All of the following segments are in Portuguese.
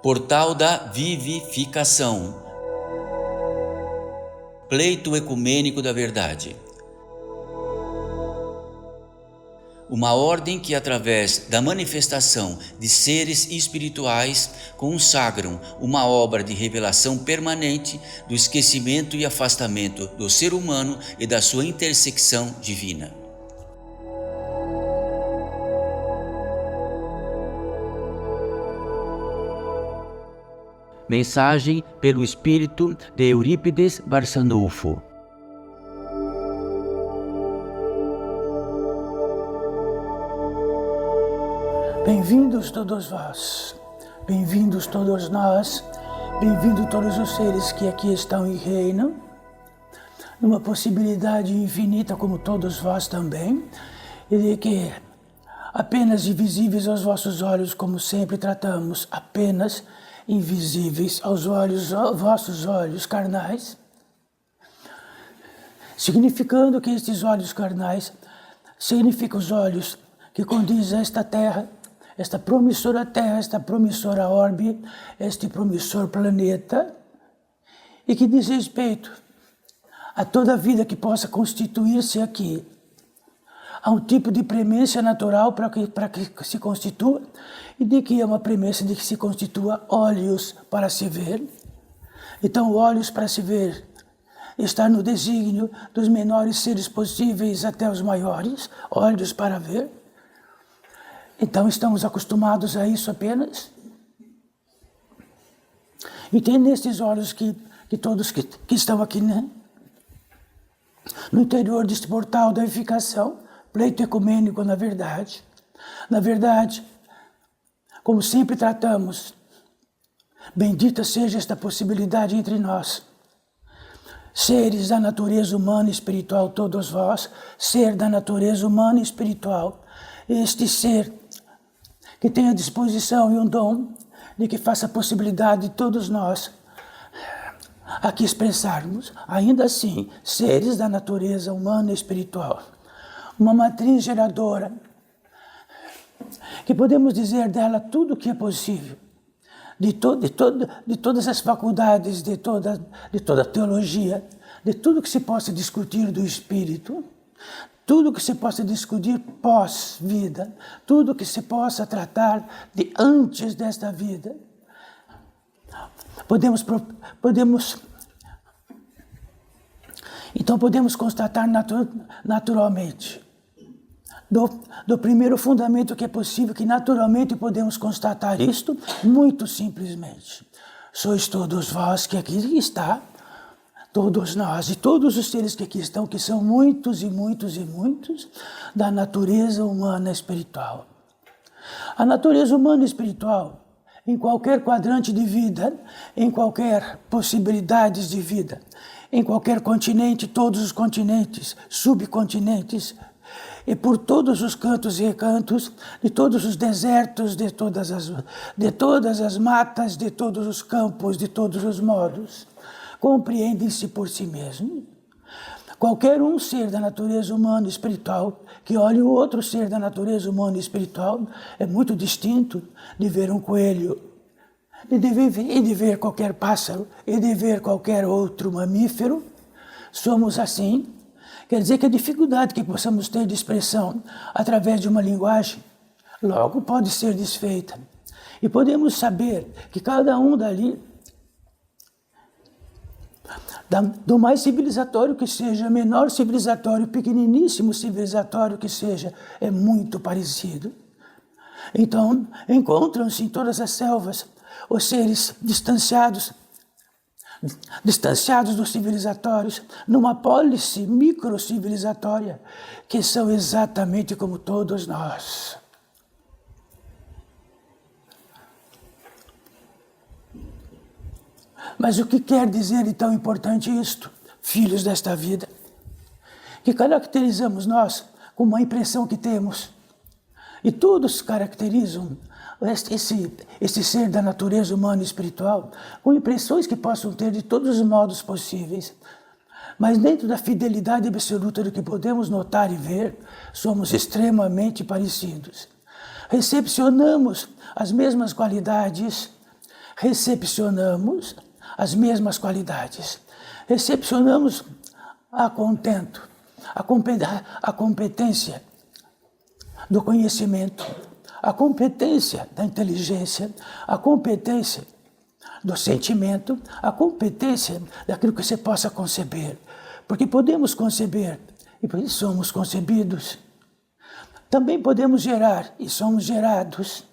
Portal da Vivificação. Pleito ecumênico da verdade. Uma ordem que, através da manifestação de seres espirituais, consagram uma obra de revelação permanente do esquecimento e afastamento do ser humano e da sua intersecção divina. Mensagem pelo espírito de Eurípides Barçanufo. Bem-vindos todos vós, bem-vindos todos nós, bem-vindos todos os seres que aqui estão e reinam, numa possibilidade infinita como todos vós também, e de que apenas invisíveis aos vossos olhos, como sempre tratamos, apenas invisíveis aos vossos olhos carnais, significando que estes olhos carnais significam os olhos que condizem a esta terra, esta promissora terra, esta promissora orbe, este promissor planeta, e que diz respeito a toda a vida que possa constituir-se aqui. Há um tipo de premência natural para que se constitua, e de que é uma premência de que se constitua olhos para se ver. Então, olhos para se ver está no desígnio dos menores seres possíveis até os maiores, olhos para ver. Então, estamos acostumados a isso apenas. E tem nestes olhos que todos que estão aqui, né? No interior deste portal da edificação, pleito ecumênico na verdade. Na verdade, como sempre tratamos, bendita seja esta possibilidade entre nós. Seres da natureza humana e espiritual, todos vós, ser da natureza humana e espiritual, este ser que tem a disposição e um dom de que faça a possibilidade de todos nós aqui expressarmos, ainda assim, seres da natureza humana e espiritual. Uma matriz geradora, que podemos dizer dela tudo o que é possível, de todas as faculdades, de toda a teologia, de tudo que se possa discutir do espírito, tudo que se possa discutir pós-vida, tudo que se possa tratar de antes desta vida. Então podemos constatar naturalmente, do primeiro fundamento que é possível, que naturalmente podemos constatar isto, muito simplesmente. Sois todos vós que aqui está, todos nós e todos os seres que aqui estão, que são muitos e muitos e muitos, da natureza humana espiritual. A natureza humana espiritual, em qualquer quadrante de vida, em qualquer possibilidades de vida, em qualquer continente, todos os continentes, subcontinentes, e por todos os cantos e recantos, de todos os desertos, de todas as matas, de todos os campos, de todos os modos, compreendem-se por si mesmos. Qualquer um ser da natureza humana e espiritual que olhe o outro ser da natureza humana e espiritual é muito distinto de ver um coelho, e de ver qualquer pássaro, e de ver qualquer outro mamífero. Somos assim. Quer dizer que a dificuldade que possamos ter de expressão através de uma linguagem, logo pode ser desfeita. E podemos saber que cada um dali, do mais civilizatório que seja, menor civilizatório, pequeniníssimo civilizatório que seja, é muito parecido. Então, encontram-se em todas as selvas os seres distanciados dos civilizatórios, numa pólice microcivilizatória, que são exatamente como todos nós. Mas o que quer dizer de tão importante isto, filhos desta vida? Que caracterizamos nós com uma impressão que temos, e todos caracterizam esse ser da natureza humana e espiritual, com impressões que possam ter de todos os modos possíveis. Mas dentro da fidelidade absoluta do que podemos notar e ver, somos extremamente parecidos. Recepcionamos as mesmas qualidades, recepcionamos as mesmas qualidades. Recepcionamos a contento, a competência do conhecimento, a competência da inteligência, a competência do sentimento, a competência daquilo que você possa conceber. Porque podemos conceber e por isso somos concebidos. Também podemos gerar e somos gerados.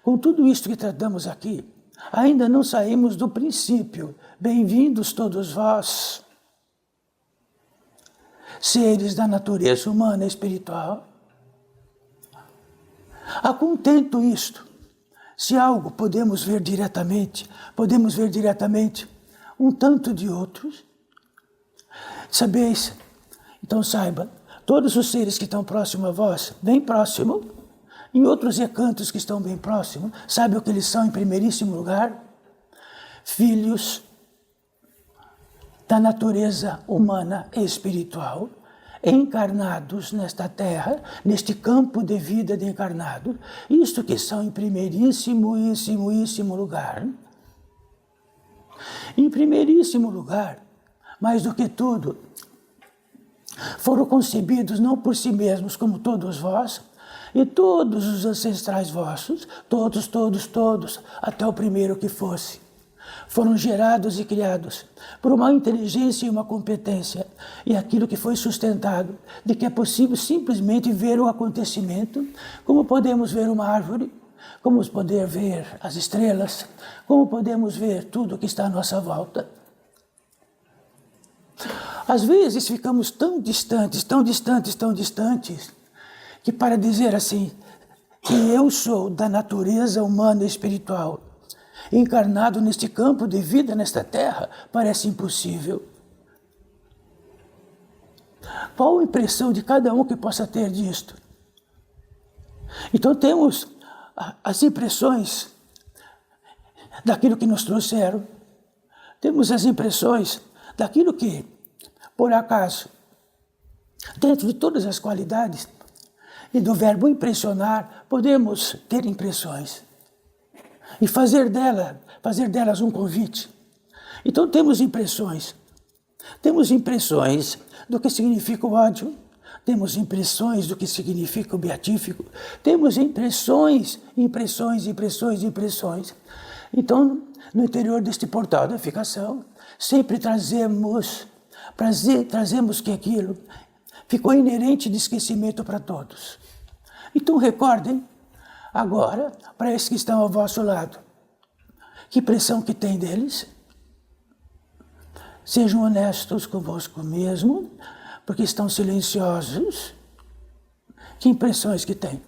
Com tudo isto que tratamos aqui, ainda não saímos do princípio. Bem-vindos todos vós, seres da natureza humana e espiritual. A contento isto, se algo podemos ver diretamente um tanto de outros. Sabeis, então saiba, todos os seres que estão próximos a vós, bem próximo, em outros recantos que estão bem próximos, sabe o que eles são em primeiríssimo lugar? Filhos da natureza humana e espiritual, encarnados nesta terra, neste campo de vida de encarnado, isto que são em primeiríssimo lugar. Em primeiríssimo lugar, mais do que tudo, foram concebidos não por si mesmos, como todos vós, e todos os ancestrais vossos, todos, até o primeiro que fosse, foram gerados e criados por uma inteligência e uma competência, e aquilo que foi sustentado, de que é possível simplesmente ver o acontecimento, como podemos ver uma árvore, como poder ver as estrelas, como podemos ver tudo que está à nossa volta. Às vezes ficamos tão distantes, que para dizer assim, que eu sou da natureza humana e espiritual, encarnado neste campo de vida, nesta terra, parece impossível. Qual a impressão de cada um que possa ter disto? Então temos as impressões daquilo que nos trouxeram, temos as impressões daquilo que, por acaso, dentro de todas as qualidades e do verbo impressionar, podemos ter impressões e fazer delas um convite. Então temos impressões do que significa o ódio, temos impressões do que significa o beatífico, temos impressões. Então, no interior deste portal da ficação, sempre trazemos que aquilo ficou inerente de esquecimento para todos. Então recordem, agora, para esses que estão ao vosso lado, que impressão que tem deles? Sejam honestos convosco mesmo, porque estão silenciosos. Que impressões que têm?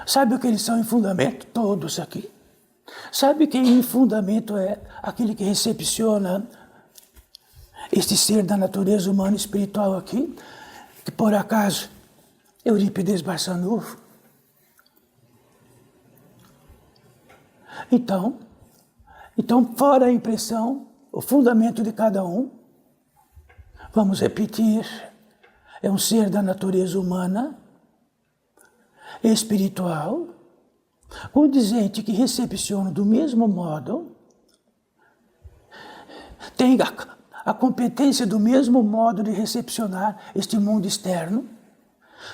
Sabe o que eles são em fundamento? Todos aqui. Sabe que em fundamento é aquele que recepciona este ser da natureza humana e espiritual aqui, que por acaso Eurípides Barçanufo. Então, fora a impressão, o fundamento de cada um, vamos repetir, é um ser da natureza humana, espiritual, condizente que recepciona do mesmo modo, tem a competência do mesmo modo de recepcionar este mundo externo,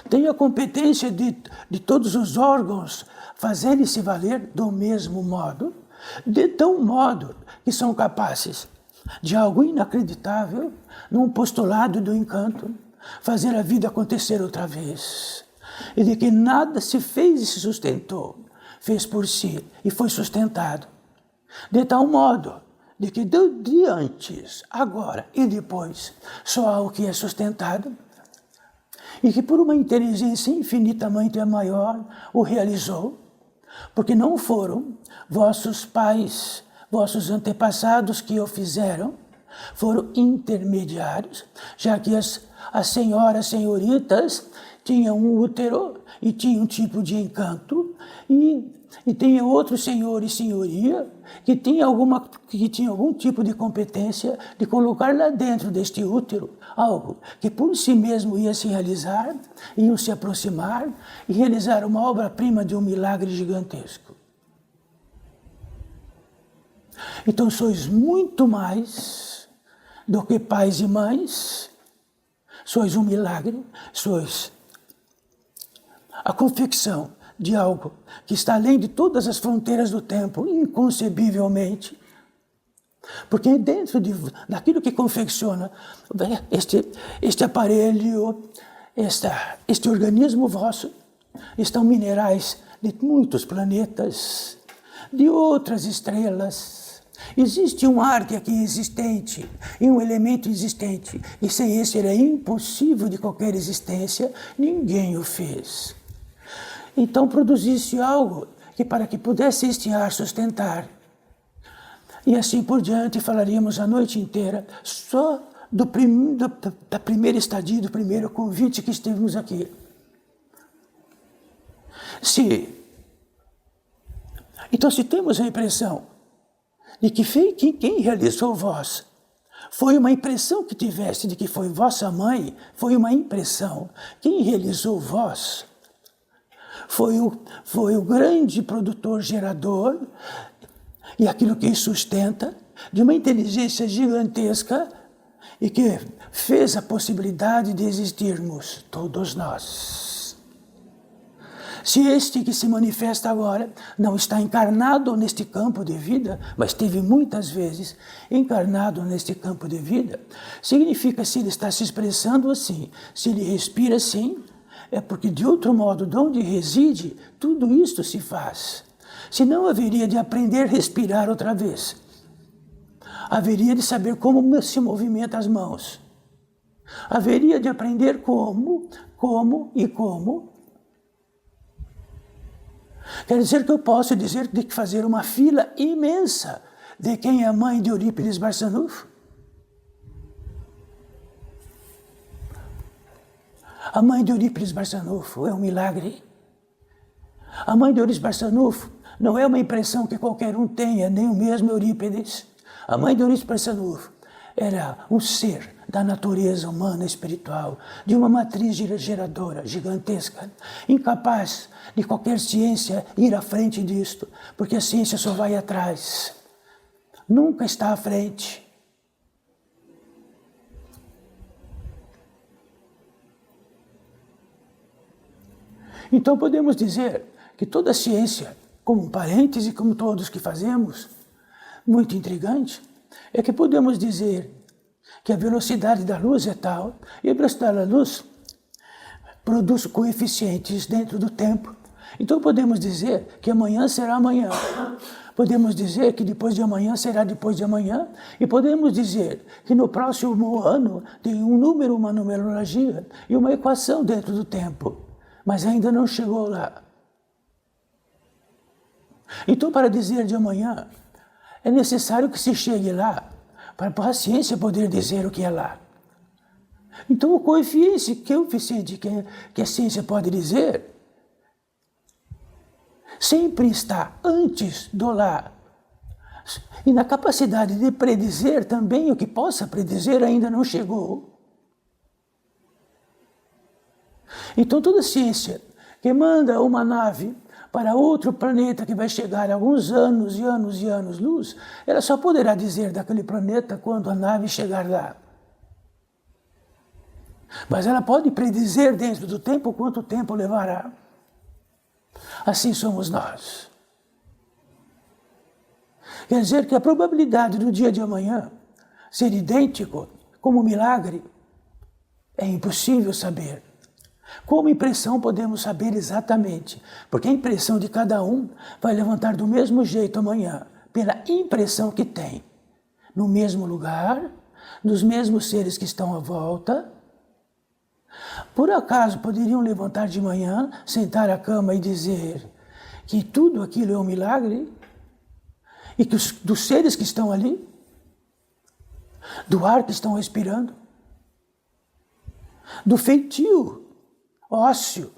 tem a competência de todos os órgãos fazerem se valer do mesmo modo, de tal modo que são capazes de algo inacreditável, num postulado do encanto, fazer a vida acontecer outra vez. E de que nada se fez e se sustentou, fez por si e foi sustentado. De tal modo de que de antes, agora e depois, só há o que é sustentado, e que por uma inteligência infinitamente maior o realizou, porque não foram vossos pais, vossos antepassados que o fizeram, foram intermediários, já que as senhoritas tinham um útero e tinham um tipo de encanto, e e tenha outro senhor e senhoria que tinha algum tipo de competência de colocar lá dentro deste útero algo que por si mesmo ia se realizar, iam se aproximar e realizar uma obra-prima de um milagre gigantesco. Então sois muito mais do que pais e mães, sois um milagre, sois a confecção de algo que está além de todas as fronteiras do tempo, inconcebivelmente, porque dentro daquilo que confecciona este aparelho, este organismo vosso, estão minerais de muitos planetas, de outras estrelas. Existe um ar que aqui é existente, e um elemento existente, e sem esse era impossível de qualquer existência, ninguém o fez. Então produzisse algo que para que pudesse este ar sustentar. E assim por diante falaríamos a noite inteira só da primeira estadia, do primeiro convite que estivemos aqui. Então se temos a impressão de que quem realizou vós foi uma impressão que tiveste de que foi vossa mãe, foi uma impressão. Quem realizou vós foi o grande produtor gerador e aquilo que sustenta de uma inteligência gigantesca e que fez a possibilidade de existirmos todos nós. Se este que se manifesta agora não está encarnado neste campo de vida, mas esteve muitas vezes encarnado neste campo de vida, significa se ele está se expressando assim, se ele respira assim, é porque de outro modo, de onde reside, tudo isto se faz. Senão haveria de aprender a respirar outra vez. Haveria de saber como se movimenta as mãos. Haveria de aprender como. Quer dizer que eu posso dizer que fazer uma fila imensa de quem é a mãe de Eurípides Barçanufo? A mãe de Eurípides Barçanufo é um milagre. A mãe de Eurípides Barçanufo não é uma impressão que qualquer um tenha, nem o mesmo Eurípides. A mãe de Eurípides Barçanufo era um ser da natureza humana espiritual, de uma matriz geradora gigantesca, incapaz de qualquer ciência ir à frente disto, porque a ciência só vai atrás, nunca está à frente. Então podemos dizer que toda a ciência, como um parêntese, como todos que fazemos, muito intrigante, é que podemos dizer que a velocidade da luz é tal, e a velocidade da luz produz coeficientes dentro do tempo. Então podemos dizer que amanhã será amanhã, podemos dizer que depois de amanhã será depois de amanhã, e podemos dizer que no próximo ano tem um número, uma numerologia e uma equação dentro do tempo. Mas ainda não chegou lá. Então, para dizer de amanhã, é necessário que se chegue lá, para a ciência poder dizer o que é lá. Então, o coeficiente que a ciência pode dizer, sempre está antes do lá. E na capacidade de predizer também, o que possa predizer ainda não chegou. Então toda ciência que manda uma nave para outro planeta que vai chegar a alguns anos e anos e anos-luz, ela só poderá dizer daquele planeta quando a nave chegar lá. Mas ela pode predizer dentro do tempo quanto tempo levará. Assim somos nós. Quer dizer que a probabilidade do dia de amanhã ser idêntico como um milagre é impossível saber. Como impressão podemos saber exatamente, porque a impressão de cada um vai levantar do mesmo jeito amanhã, pela impressão que tem, no mesmo lugar, nos mesmos seres que estão à volta. Por acaso poderiam levantar de manhã, sentar à cama e dizer que tudo aquilo é um milagre? E que dos seres que estão ali, do ar que estão respirando, do feitio ósseo,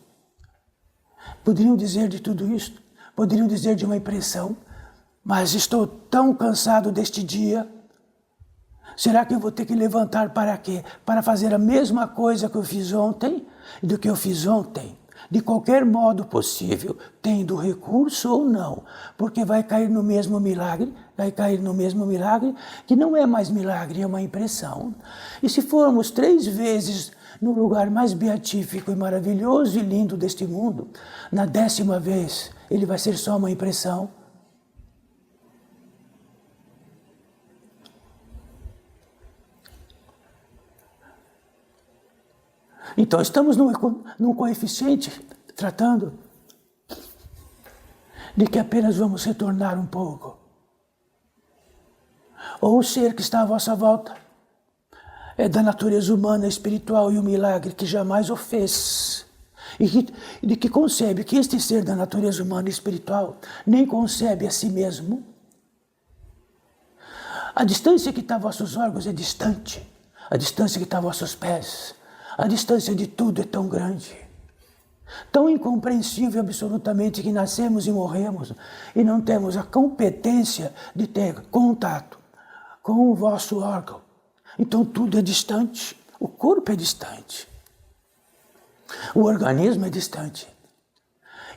poderiam dizer de tudo isto? poderiam dizer de uma impressão, mas estou tão cansado deste dia. Será que eu vou ter que levantar para quê? Para fazer a mesma coisa que eu fiz ontem e do que eu fiz ontem? De qualquer modo possível, tendo recurso ou não, porque vai cair no mesmo milagre, que não é mais milagre, é uma impressão. E se formos 3 vezes no lugar mais beatífico e maravilhoso e lindo deste mundo, na 10ª vez, ele vai ser só uma impressão. Então, estamos num coeficiente tratando de que apenas vamos retornar um pouco. Ou o ser que está à vossa volta é da natureza humana, espiritual e o milagre que jamais o fez. E de que concebe que este ser da natureza humana e espiritual nem concebe a si mesmo. A distância que está a vossos órgãos é distante. A distância que está a vossos pés. A distância de tudo é tão grande, tão incompreensível absolutamente que nascemos e morremos e não temos a competência de ter contato com o vosso órgão. Então tudo é distante, o corpo é distante, o organismo é distante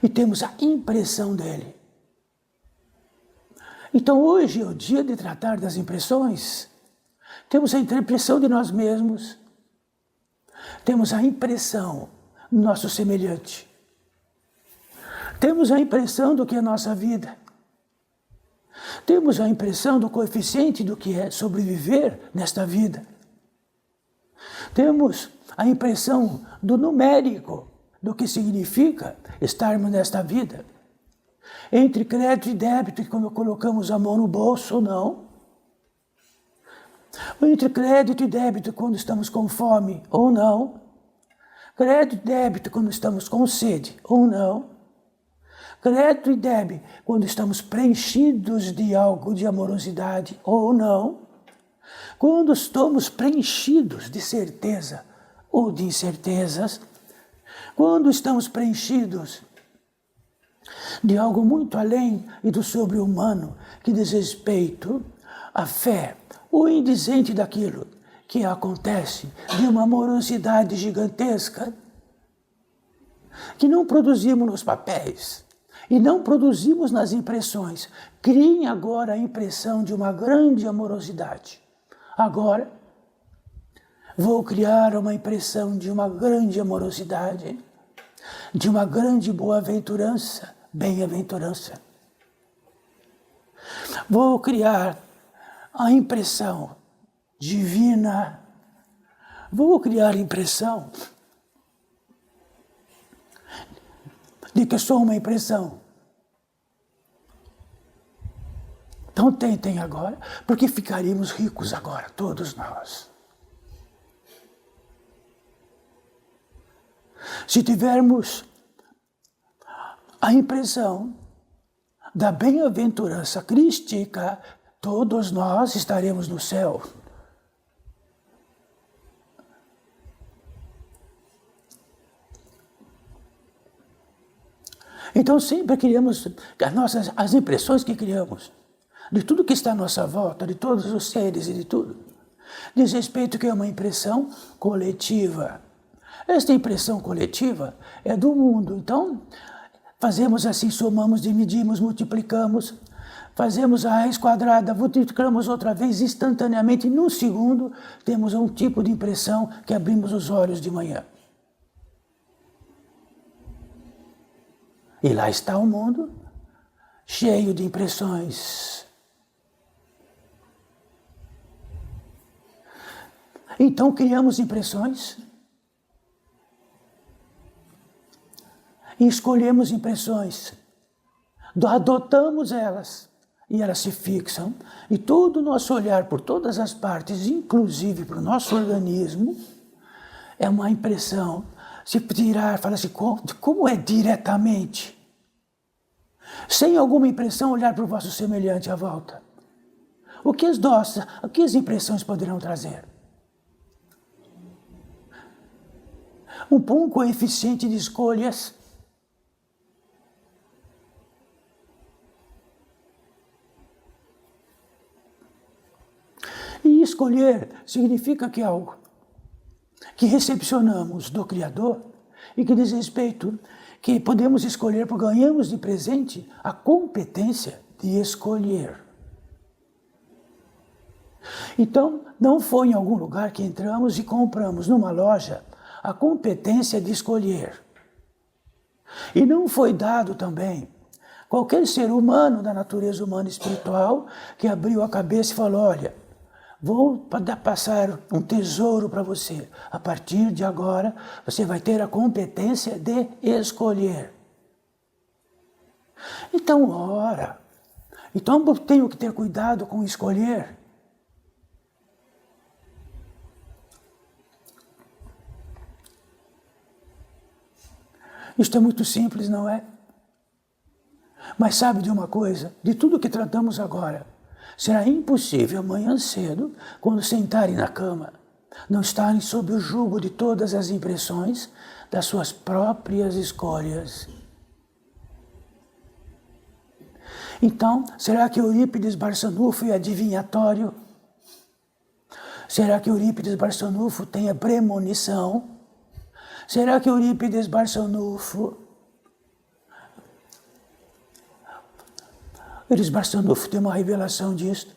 e temos a impressão dele. Então hoje é o dia de tratar das impressões. Temos a impressão de nós mesmos. Temos a impressão do nosso semelhante. Temos a impressão do que é a nossa vida. Temos a impressão do coeficiente do que é sobreviver nesta vida. Temos a impressão do numérico, do que significa estarmos nesta vida. Entre crédito e débito, quando colocamos a mão no bolso ou não. Entre crédito e débito quando estamos com fome ou não. Crédito e débito quando estamos com sede ou não. Crédito e débito quando estamos preenchidos de algo de amorosidade ou não. Quando estamos preenchidos de certeza ou de incertezas. Quando estamos preenchidos de algo muito além e do sobre-humano que diz respeito à fé, o indizente daquilo que acontece, de uma amorosidade gigantesca, que não produzimos nos papéis e não produzimos nas impressões. Criem agora a impressão de uma grande amorosidade. Agora, vou criar uma impressão de uma grande amorosidade, de uma grande boa-aventurança, bem-aventurança. Vou criar a impressão divina. Vou criar a impressão de que sou uma impressão. Então tentem agora, porque ficaríamos ricos agora, todos nós. Se tivermos a impressão da bem-aventurança crística, todos nós estaremos no céu. Então sempre criamos as impressões que criamos, de tudo que está à nossa volta, de todos os seres e de tudo, diz respeito que é uma impressão coletiva. Esta impressão coletiva é do mundo. Então, fazemos assim, somamos, dividimos, multiplicamos, fazemos a raiz quadrada, multiplicamos outra vez, instantaneamente, num segundo, temos um tipo de impressão que abrimos os olhos de manhã. E lá está o mundo, cheio de impressões. Então criamos impressões e escolhemos impressões, adotamos elas e elas se fixam e todo o nosso olhar por todas as partes, inclusive para o nosso organismo, é uma impressão. Se tirar, fala assim, como é diretamente? Sem alguma impressão, olhar para o vosso semelhante à volta. O que as impressões poderão trazer? Um coeficiente de escolhas. escolher significa que algo que recepcionamos do Criador e que diz respeito que podemos escolher, porque ganhamos de presente a competência de escolher. Então, não foi em algum lugar que entramos e compramos numa loja a competência de escolher. E não foi dado também qualquer ser humano da natureza humana e espiritual que abriu a cabeça e falou, olha, vou passar um tesouro para você. A partir de agora, você vai ter a competência de escolher. Então, ora, então eu tenho que ter cuidado com escolher. Isto é muito simples, não é? Mas sabe de uma coisa? De tudo que tratamos agora, será impossível amanhã cedo, quando sentarem na cama, não estarem sob o jugo de todas as impressões das suas próprias escolhas. Então, será que Eurípides Barçanufo é adivinhatório? Será que Eurípides Barçanufo tem a premonição? Será que Eurípides Barçanufo tem uma revelação disto?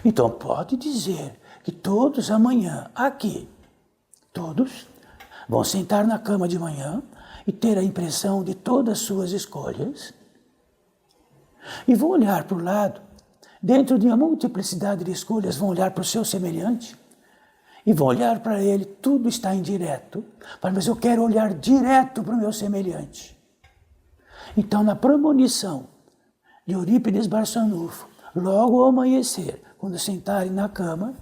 Então pode dizer que todos amanhã, aqui, todos vão sentar na cama de manhã e ter a impressão de todas as suas escolhas e vão olhar para o lado, dentro de uma multiplicidade de escolhas, vão olhar para o seu semelhante e vão olhar para ele, tudo está indireto, mas eu quero olhar direto para o meu semelhante. Então, na premonição de Eurípides Barçanufo, logo ao amanhecer, quando sentarem na cama,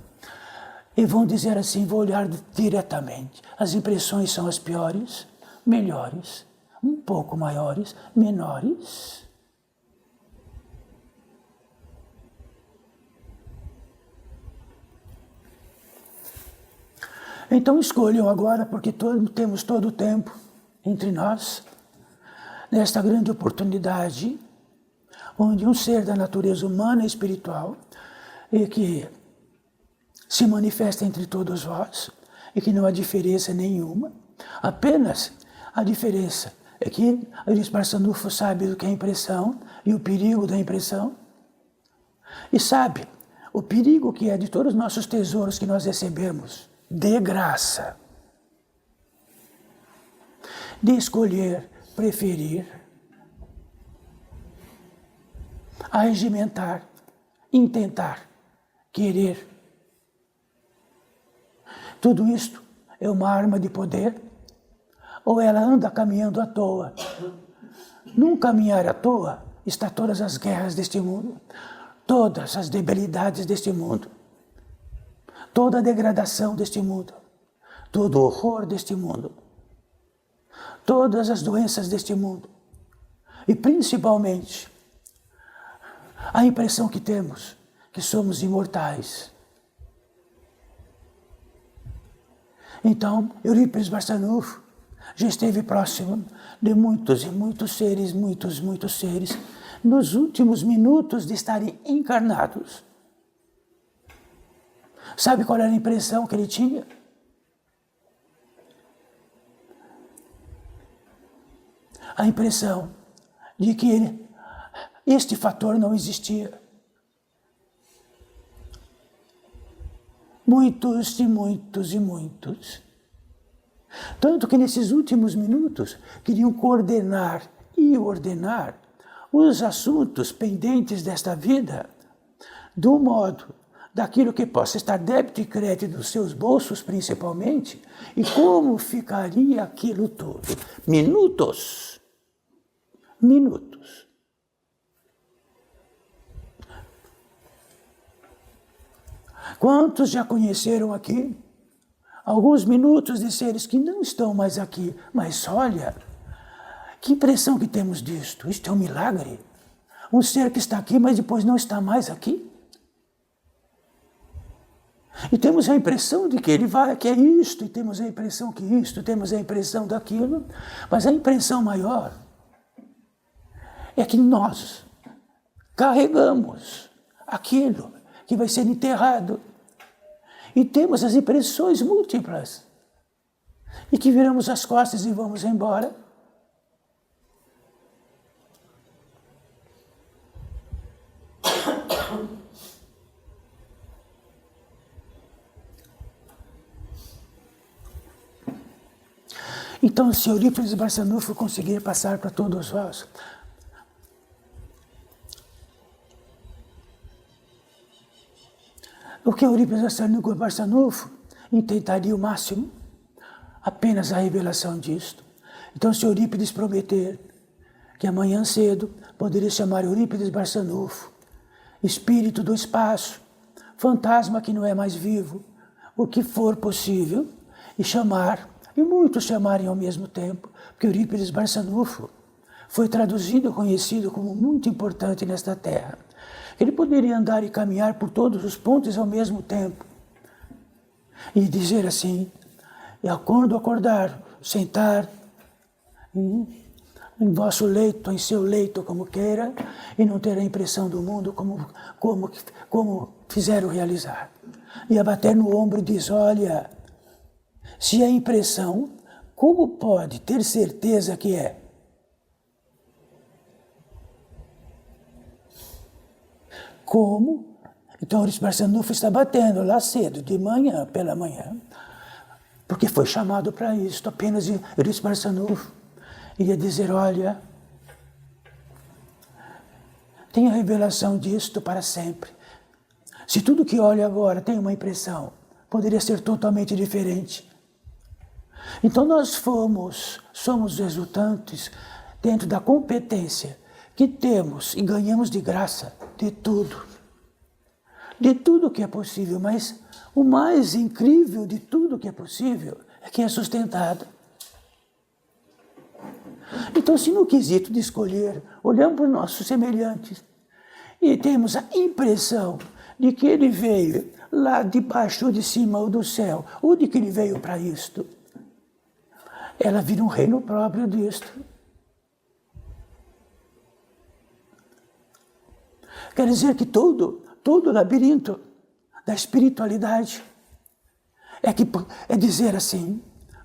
e vão dizer assim, vou olhar diretamente. As impressões são as piores, melhores, um pouco maiores, menores. Então escolham agora, porque temos todo o tempo entre nós, nesta grande oportunidade, onde um ser da natureza humana e espiritual, e que se manifesta entre todos vós, e que não há diferença nenhuma, apenas a diferença é que Eurípides Barçanufo sabe do que é impressão e o perigo da impressão, e sabe o perigo que é de todos os nossos tesouros que nós recebemos, de graça, de escolher, preferir, arregimentar, intentar, querer. Tudo isto é uma arma de poder ou ela anda caminhando à toa? Num caminhar à toa está todas as guerras deste mundo, todas as debilidades deste mundo, toda a degradação deste mundo, todo o horror deste mundo, todas as doenças deste mundo e principalmente a impressão que temos que somos imortais. Então, Eurípides Barçanufo já esteve próximo de muitos e muitos seres, muitos seres, nos últimos minutos de estarem encarnados. Sabe qual era a impressão que ele tinha? A impressão de que este fator não existia. Muitos e muitos e muitos. Tanto que nesses últimos minutos queriam coordenar e ordenar os assuntos pendentes desta vida do modo daquilo que possa estar débito e crédito dos seus bolsos principalmente, e como ficaria aquilo tudo. Minutos. Quantos já conheceram aqui alguns minutos de seres que não estão mais aqui, mas olha, que impressão que temos disto? Isto é um milagre. Um ser que está aqui, mas depois não está mais aqui. E temos a impressão de que ele vai, que é isto, e temos a impressão que isto, temos a impressão daquilo, mas a impressão maior é que nós carregamos aquilo que vai ser enterrado. E temos as impressões múltiplas. E que viramos as costas e vamos embora. Então, se Eurípides Barçanufo conseguir passar para todos vós, o que Eurípides Barçanufo intentaria o máximo, apenas a revelação disto. Então, se Eurípides prometer que amanhã cedo poderia chamar Eurípides Barçanufo, espírito do espaço, fantasma que não é mais vivo, o que for possível, e chamar, e muitos chamarem ao mesmo tempo, porque Eurípides Barçanufo foi traduzido e conhecido como muito importante nesta terra. Ele poderia andar e caminhar por todos os pontos ao mesmo tempo e dizer assim, e quando acordar, sentar em vosso leito, em seu leito, como queira, e não ter a impressão do mundo como fizeram realizar. E abater no ombro e diz, olha, se é impressão, como pode ter certeza que é? Como? Então Eurípides Barçanufo está batendo lá cedo, de manhã, pela manhã, porque foi chamado para isso. Apenas Eurípides Barçanufo ia dizer, olha, tem a revelação disto para sempre. Se tudo que olho agora tem uma impressão, poderia ser totalmente diferente. Então nós somos resultantes dentro da competência que temos e ganhamos de graça de tudo que é possível, mas o mais incrível de tudo que é possível é que é sustentado. Então, se no quesito de escolher, olhamos para os nossos semelhantes e temos a impressão de que ele veio lá de baixo ou de cima ou do céu, ou de que ele veio para isto, ela vira um reino próprio disto. Quer dizer que todo o labirinto da espiritualidade é dizer assim,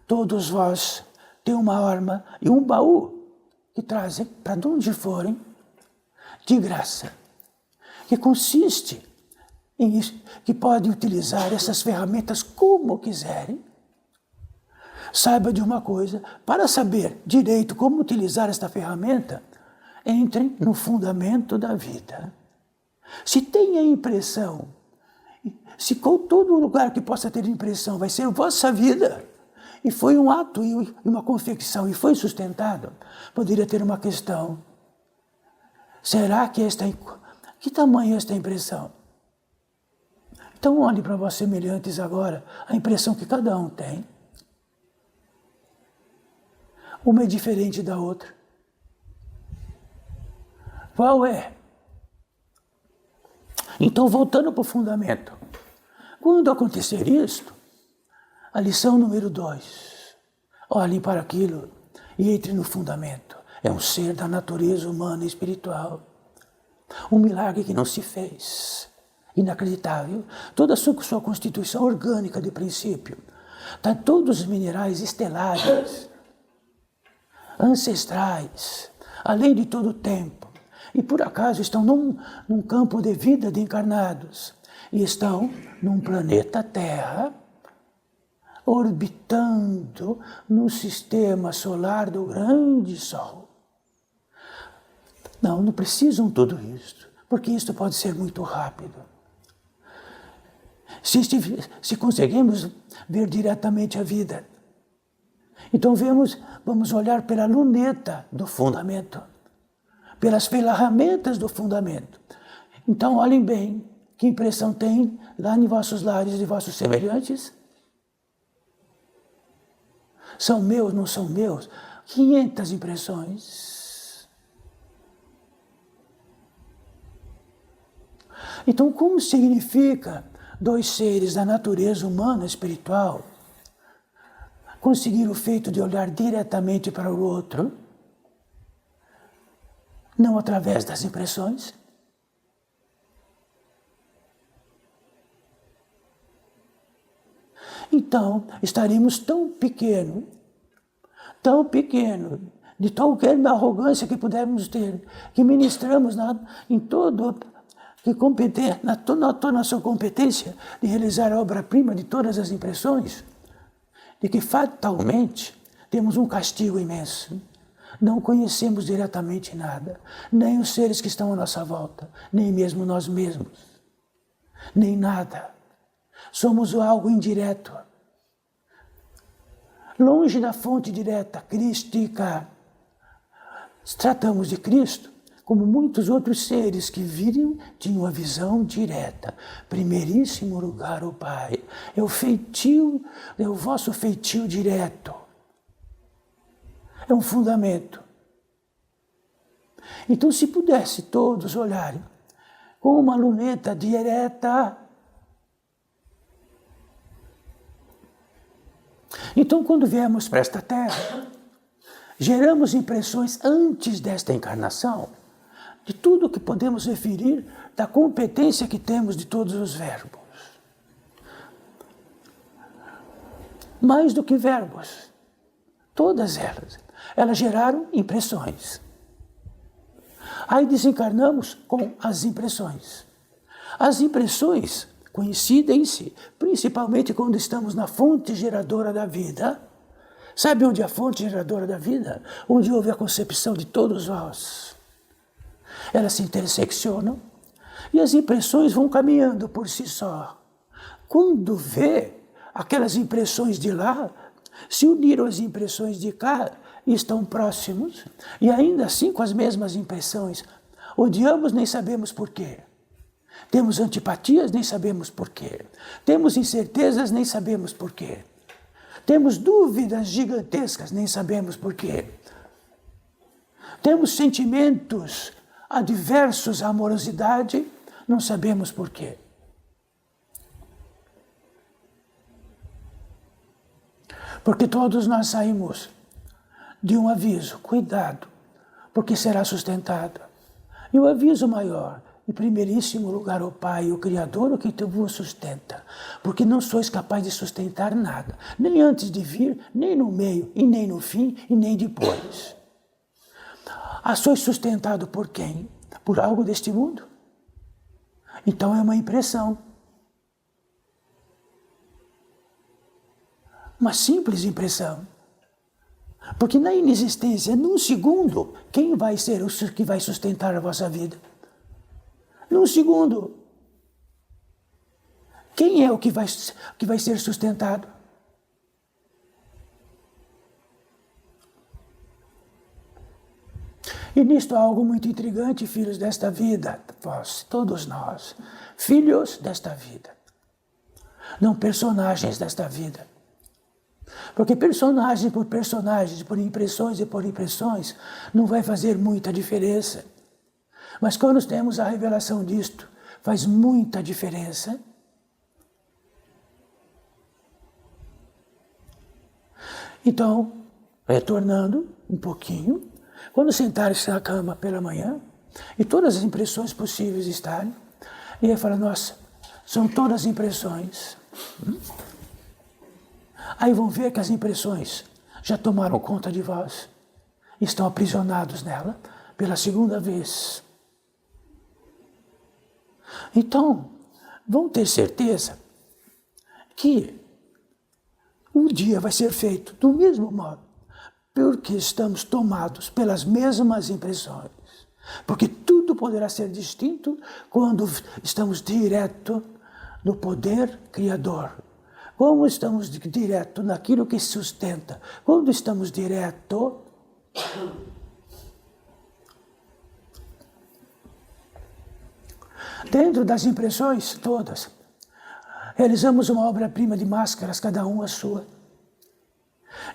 todos vós têm uma arma e um baú que trazem para onde forem de graça, que consiste em que podem utilizar essas ferramentas como quiserem. Saiba de uma coisa, para saber direito como utilizar esta ferramenta, entrem no fundamento da vida. Se tem a impressão, se com todo lugar que possa ter impressão vai ser vossa vida, e foi um ato e uma confecção e foi sustentado, poderia ter uma questão. Será que que tamanho é esta impressão? Então olhe para vós semelhantes agora, a impressão que cada um tem. Uma é diferente da outra. Qual é? Então, voltando para o fundamento. Quando acontecer isto, a lição número 2, olhem para aquilo e entrem no fundamento. É um ser da natureza humana e espiritual. Um milagre que não se fez. Inacreditável. Toda a sua constituição orgânica de princípio. Está todos os minerais estelares, ancestrais, além de todo o tempo. E por acaso estão num campo de vida de encarnados. E estão num planeta Terra, orbitando no sistema solar do grande Sol. Não precisam tudo isso, porque isso pode ser muito rápido. Se conseguimos ver diretamente a vida, então vamos olhar pela luneta do fundamento, pelas ferramentas do fundamento. Então olhem bem, que impressão tem lá em vossos lares de vossos semelhantes? São meus, não são meus? 500 impressões. Então, como significa dois seres da natureza humana e espiritual conseguir o feito de olhar diretamente para o outro, não através das impressões? Então, estaremos tão pequeno, de qualquer arrogância que pudermos ter, que ministramos em todo, na toda a nossa competência de realizar a obra-prima de todas as impressões, de que fatalmente temos um castigo imenso. Não conhecemos diretamente nada, nem os seres que estão à nossa volta, nem mesmo nós mesmos, nem nada. Somos algo indireto, longe da fonte direta, crística. Tratamos de Cristo como muitos outros seres que tinham a visão direta. Primeiríssimo lugar, o Pai. É o feitio, é o vosso feitio direto. É um fundamento. Então, se pudesse todos olharem com uma luneta direta. Então, quando viemos para esta terra, geramos impressões antes desta encarnação de tudo que podemos referir da competência que temos de todos os verbos. Mais do que verbos, todas elas geraram impressões. Aí desencarnamos com as impressões. As impressões coincidem-se, principalmente quando estamos na fonte geradora da vida. Sabe onde é a fonte geradora da vida? Onde houve a concepção de todos nós. Elas se interseccionam e as impressões vão caminhando por si só. Quando vê, aquelas impressões de lá se uniram às impressões de cá e estão próximos, e ainda assim com as mesmas impressões. Odiamos, nem sabemos porquê. Temos antipatias, nem sabemos porquê. Temos incertezas, nem sabemos porquê. Temos dúvidas gigantescas, nem sabemos porquê. Temos sentimentos adversos à amorosidade, não sabemos porquê. Porque todos nós saímos de um aviso, cuidado, porque será sustentado. E o aviso maior, em primeiríssimo lugar, o Pai, o Criador, o que vos sustenta. Porque não sois capaz de sustentar nada, nem antes de vir, nem no meio, e nem no fim, e nem depois. Sois sustentado por quem? Por algo deste mundo? Então é uma impressão. Uma simples impressão. Porque na inexistência, num segundo, quem vai ser o que vai sustentar a vossa vida? Num segundo. Quem é o que vai ser sustentado? E nisto há algo muito intrigante, filhos desta vida, vós, todos nós, filhos desta vida, não personagens desta vida. Porque personagem por personagens, por impressões e por impressões, não vai fazer muita diferença. Mas quando temos a revelação disto, faz muita diferença. Então, retornando um pouquinho, quando sentar-se na cama pela manhã, e todas as impressões possíveis estarem, e aí fala, nossa, são todas impressões. Aí vão ver que as impressões já tomaram conta de vós, estão aprisionados nela pela segunda vez. Então, vão ter certeza que um dia vai ser feito do mesmo modo, porque estamos tomados pelas mesmas impressões. Porque tudo poderá ser distinto quando estamos direto no poder criador. Como estamos direto naquilo que sustenta. Quando estamos direto dentro das impressões todas, realizamos uma obra-prima de máscaras, cada um a sua.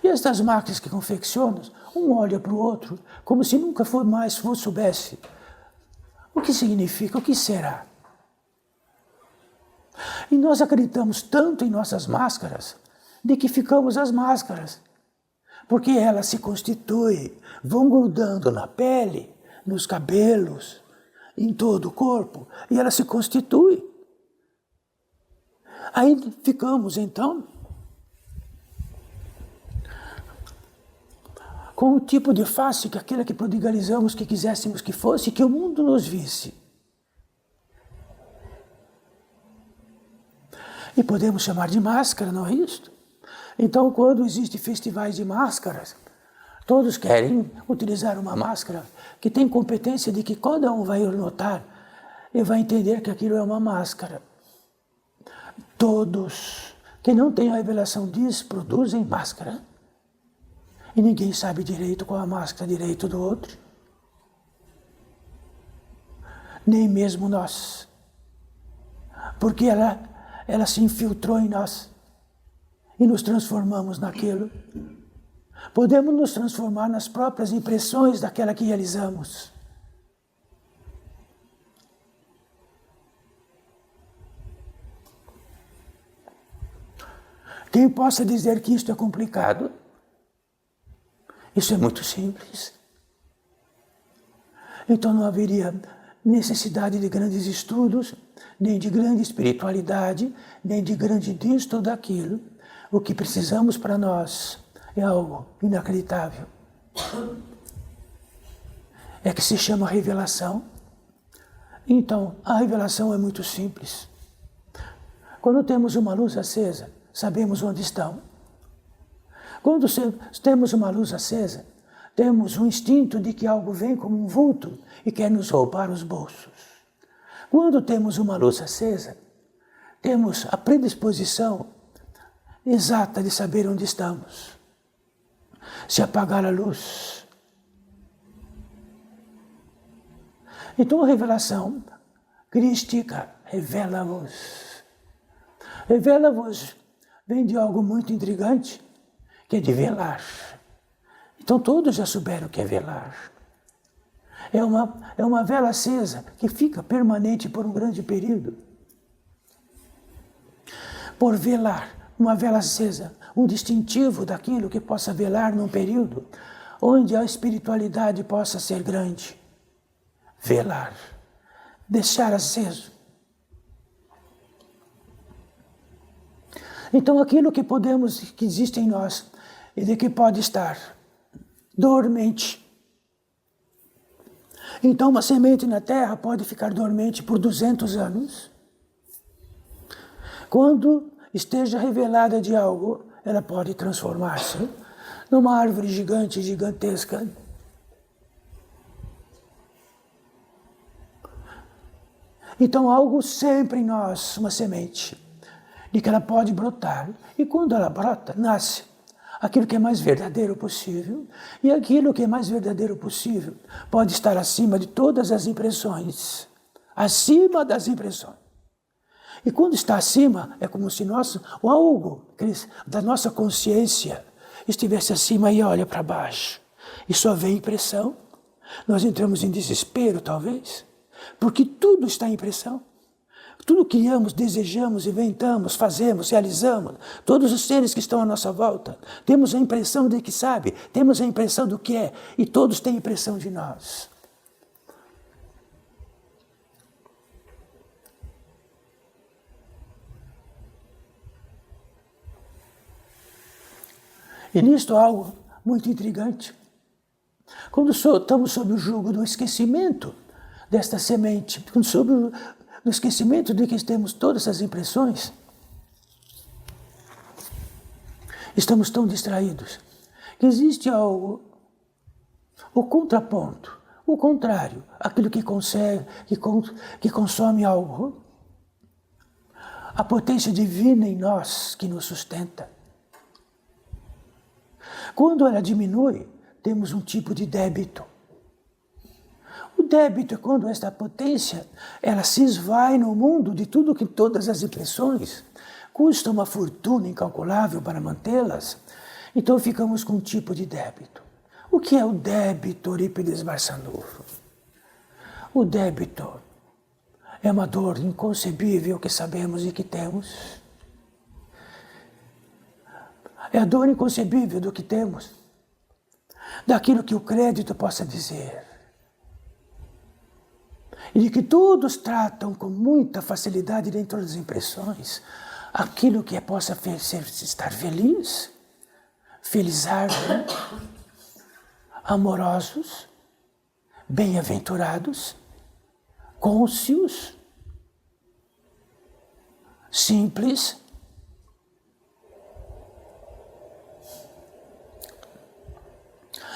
E estas máquinas que confeccionam, um olha para o outro, como se nunca soubesse o que significa, o que será. E nós acreditamos tanto em nossas máscaras, de que ficamos as máscaras, porque elas se constituem, vão grudando na pele, nos cabelos, em todo o corpo, e elas se constituem. Aí ficamos, então, com o tipo de face que aquela que prodigalizamos que quiséssemos que fosse, que o mundo nos visse. E podemos chamar de máscara, não é isto? Então, quando existem festivais de máscaras, todos querem utilizar uma máscara que tem competência de que cada um vai notar e vai entender que aquilo é uma máscara. Todos que não têm a revelação disso produzem máscara. E ninguém sabe direito qual a máscara direito do outro. Nem mesmo nós. Porque ela se infiltrou em nós e nos transformamos naquilo. Podemos nos transformar nas próprias impressões daquela que realizamos. Quem possa dizer que isto é complicado? Isso é muito simples. Então não haveria necessidade de grandes estudos, nem de grande espiritualidade, nem de grande disto ou daquilo. O que precisamos para nós é algo inacreditável. É que se chama revelação. Então, a revelação é muito simples. Quando temos uma luz acesa, sabemos onde estão. Quando temos uma luz acesa, temos um instinto de que algo vem como um vulto e quer nos roubar os bolsos. Quando temos uma luz acesa, temos a predisposição exata de saber onde estamos. Se apagar a luz. Então a revelação crística revela-vos. Revela-vos vem de algo muito intrigante, que é de velar. Então todos já souberam o que é velar. É uma vela acesa que fica permanente por um grande período. Por velar, uma vela acesa, um distintivo daquilo que possa velar num período onde a espiritualidade possa ser grande. Velar, deixar aceso. Então aquilo que que existe em nós e de que pode estar dormente. Então uma semente na terra pode ficar dormente por 200 anos. Quando esteja revelada de algo, ela pode transformar-se numa árvore gigante, gigantesca. Então algo sempre em nós, uma semente, de que ela pode brotar. E quando ela brota, nasce aquilo que é mais verdadeiro possível. E aquilo que é mais verdadeiro possível pode estar acima de todas as impressões. Acima das impressões. E quando está acima, é como se algo da nossa consciência estivesse acima e olha para baixo. E só vem impressão. Nós entramos em desespero, talvez, porque tudo está em impressão. Tudo criamos, desejamos, inventamos, fazemos, realizamos. Todos os seres que estão à nossa volta, temos a impressão de que sabe, temos a impressão do que é, e todos têm impressão de nós. E nisto algo muito intrigante. Quando estamos sob o jugo do esquecimento desta semente, sob o esquecimento de que temos todas essas impressões, estamos tão distraídos que existe algo, o contraponto, o contrário, aquilo que consegue, que consome algo, a potência divina em nós que nos sustenta. Quando ela diminui, temos um tipo de débito. O débito é quando esta potência, ela se esvai no mundo de todas as impressões, custa uma fortuna incalculável para mantê-las, então ficamos com um tipo de débito. O que é o débito, Eurípides Barçanufo? O débito é uma dor inconcebível que sabemos e que temos. É a dor inconcebível do que temos, daquilo que o crédito possa dizer. E de que todos tratam com muita facilidade dentro das impressões, aquilo que possa estar feliz, felizardo. amorosos, bem-aventurados, cônscios, simples.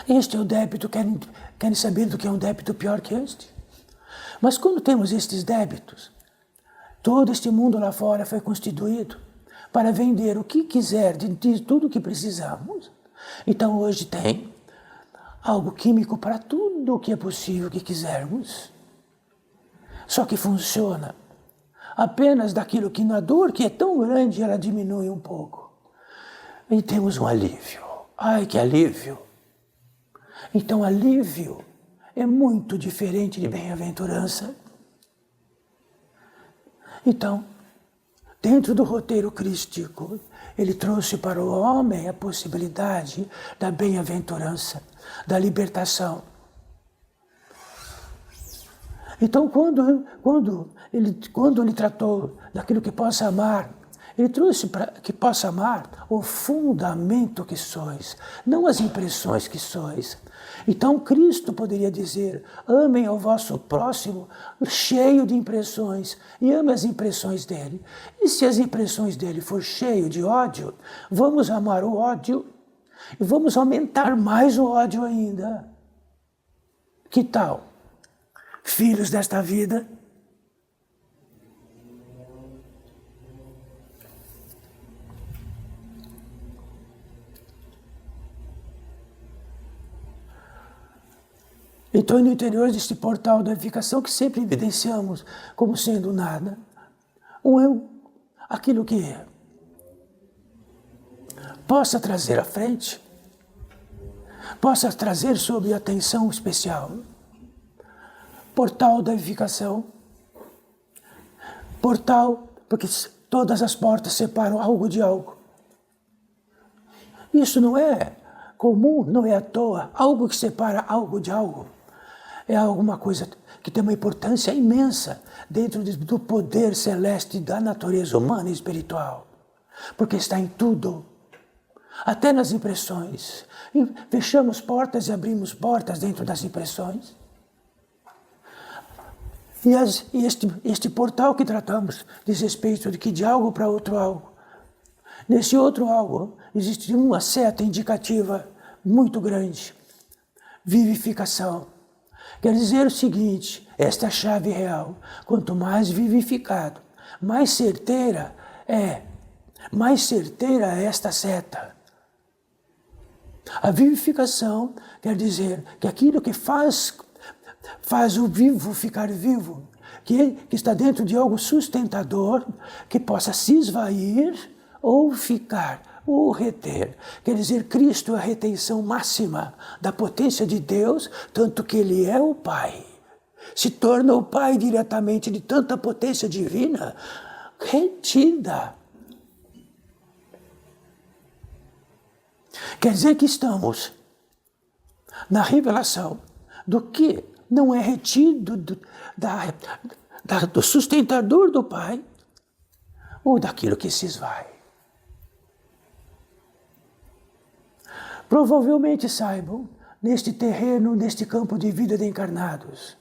Este é o débito, querem saber do que é um débito pior que este? Mas quando temos estes débitos, todo este mundo lá fora foi constituído para vender o que quiser de tudo o que precisamos. Então hoje tem algo químico para tudo o que é possível que quisermos. Só que funciona apenas daquilo que na dor que é tão grande ela diminui um pouco. E temos um alívio. Ai, que alívio! Então alívio é muito diferente de bem-aventurança. Então, dentro do roteiro crístico, ele trouxe para o homem a possibilidade da bem-aventurança, da libertação. Então, quando ele tratou daquilo que possa amar, ele trouxe para que possa amar o fundamento que sois, não as impressões que sois. Então, Cristo poderia dizer, amem ao vosso próximo cheio de impressões e ame as impressões dele. E se as impressões dele for cheio de ódio, vamos amar o ódio e vamos aumentar mais o ódio ainda. Que tal? Filhos desta vida. Então, no interior deste portal da edificação que sempre evidenciamos como sendo nada, aquilo que possa trazer à frente, possa trazer sob atenção especial. Portal da edificação, portal, porque todas as portas separam algo de algo. Isso não é comum, não é à toa, algo que separa algo de algo. É alguma coisa que tem uma importância imensa dentro do poder celeste da natureza humana e espiritual. Porque está em tudo, até nas impressões. E fechamos portas e abrimos portas dentro das impressões. E este portal que tratamos diz respeito de algo para outro algo. Nesse outro algo existe uma seta indicativa muito grande. Vivificação. Quer dizer o seguinte, esta é a chave real. Quanto mais vivificado, mais certeira é esta seta. A vivificação quer dizer que aquilo que faz o vivo ficar vivo, que está dentro de algo sustentador, que possa se esvair ou ficar, ou reter. Quer dizer, Cristo é a retenção máxima da potência de Deus, tanto que Ele é o Pai. Se torna o Pai diretamente de tanta potência divina, retida. Quer dizer que estamos na revelação do que não é retido do sustentador do Pai ou daquilo que se esvai. Provavelmente saibam, neste terreno, neste campo de vida de encarnados,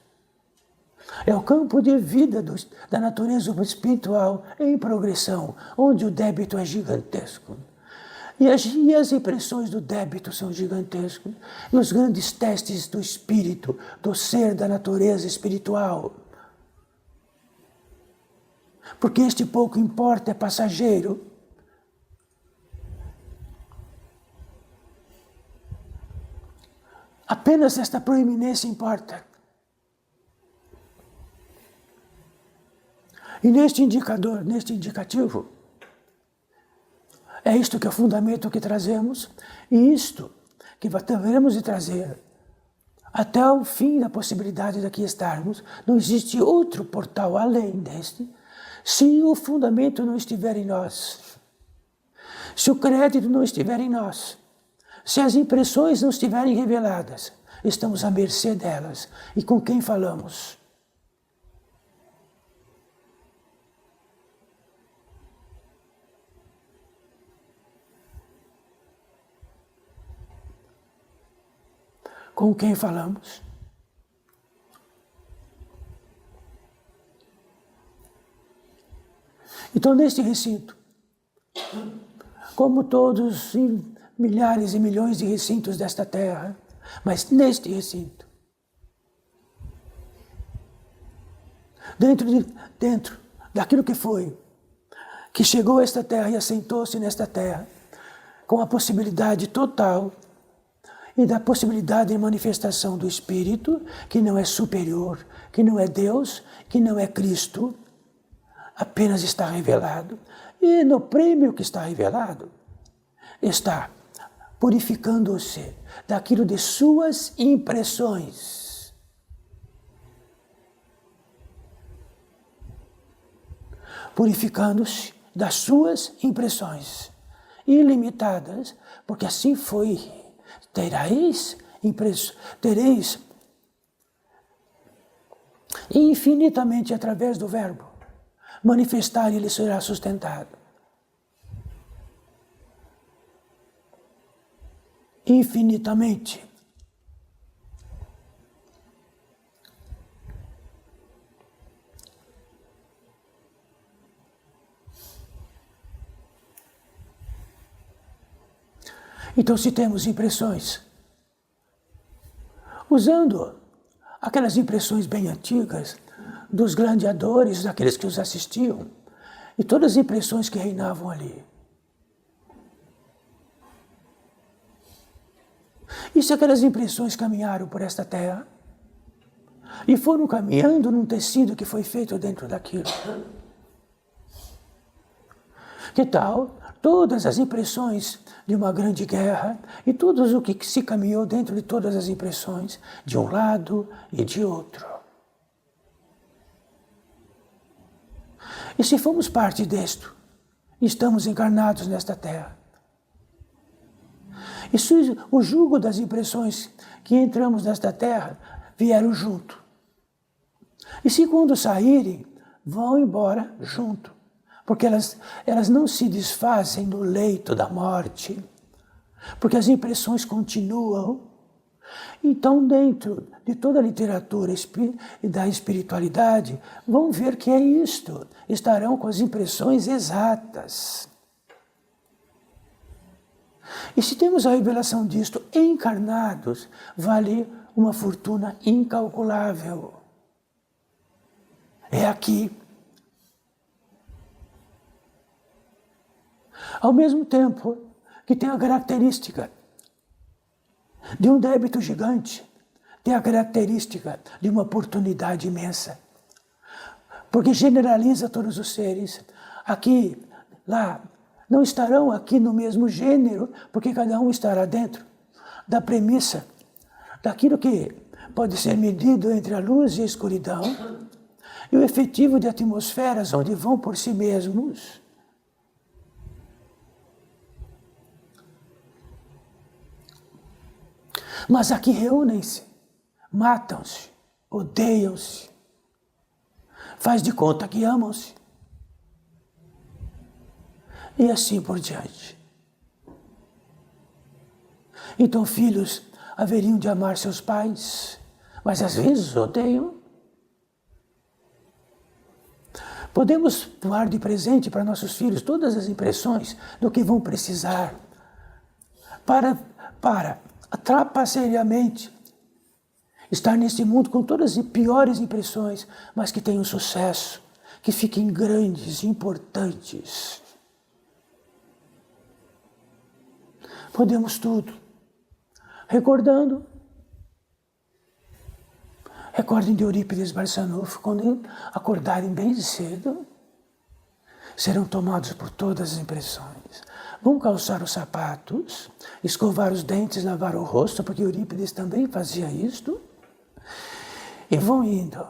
é o campo de vida da natureza espiritual em progressão, onde o débito é gigantesco. E as impressões do débito são gigantescas. E os grandes testes do espírito, do ser da natureza espiritual. Porque este pouco importa é passageiro. Apenas esta proeminência importa. E neste indicativo, é isto que é o fundamento que trazemos, e isto que devemos de trazer até o fim da possibilidade daqui estarmos. Não existe outro portal além deste, se o fundamento não estiver em nós, se o crédito não estiver em nós, se as impressões não estiverem reveladas, estamos à mercê delas. E com quem falamos? com quem falamos. Então, neste recinto, como todos milhares e milhões de recintos desta terra, mas neste recinto, dentro daquilo que foi, que chegou a esta terra e assentou-se nesta terra, com a possibilidade total e da possibilidade de manifestação do Espírito, que não é superior, que não é Deus, que não é Cristo, apenas está revelado. E no prêmio que está revelado, está purificando-se daquilo de suas impressões. Purificando-se das suas impressões ilimitadas, porque assim foi. Tereis infinitamente através do verbo. Manifestar e ele será sustentado. Infinitamente. Então, se temos impressões, usando aquelas impressões bem antigas dos gladiadores, daqueles que os assistiam, e todas as impressões que reinavam ali. E se aquelas impressões caminharam por esta terra e foram caminhando num tecido que foi feito dentro daquilo? Que tal todas as impressões de uma grande guerra e tudo o que se caminhou dentro de todas as impressões de um lado e de outro? E se fomos parte disto, estamos encarnados nesta terra. E se o jugo das impressões que entramos nesta terra vieram junto. E se quando saírem, vão embora junto. Porque elas não se desfazem no leito da morte. Porque as impressões continuam. Então, dentro de toda a literatura e da espiritualidade, vão ver que é isto. Estarão com as impressões exatas. E se temos a revelação disto encarnados, vale uma fortuna incalculável. É aqui. Ao mesmo tempo que tem a característica de um débito gigante, tem a característica de uma oportunidade imensa. Porque generaliza todos os seres. Aqui, lá, não estarão aqui no mesmo gênero, porque cada um estará dentro da premissa daquilo que pode ser medido entre a luz e a escuridão e o efetivo de atmosferas onde vão por si mesmos. Mas aqui reúnem-se, matam-se, odeiam-se, faz de conta que amam-se. E assim por diante. Então, filhos haveriam de amar seus pais, mas às vezes odeiam. Podemos doar de presente para nossos filhos todas as impressões do que vão precisar para trapaceriamente estar neste mundo com todas as piores impressões, mas que tenham sucesso, que fiquem grandes, importantes. Podemos tudo. Recordem de Eurípides Barçanufo, quando acordarem bem cedo, serão tomados por todas as impressões. Vão calçar os sapatos, escovar os dentes, lavar o rosto, porque Eurípides também fazia isto, e vão indo.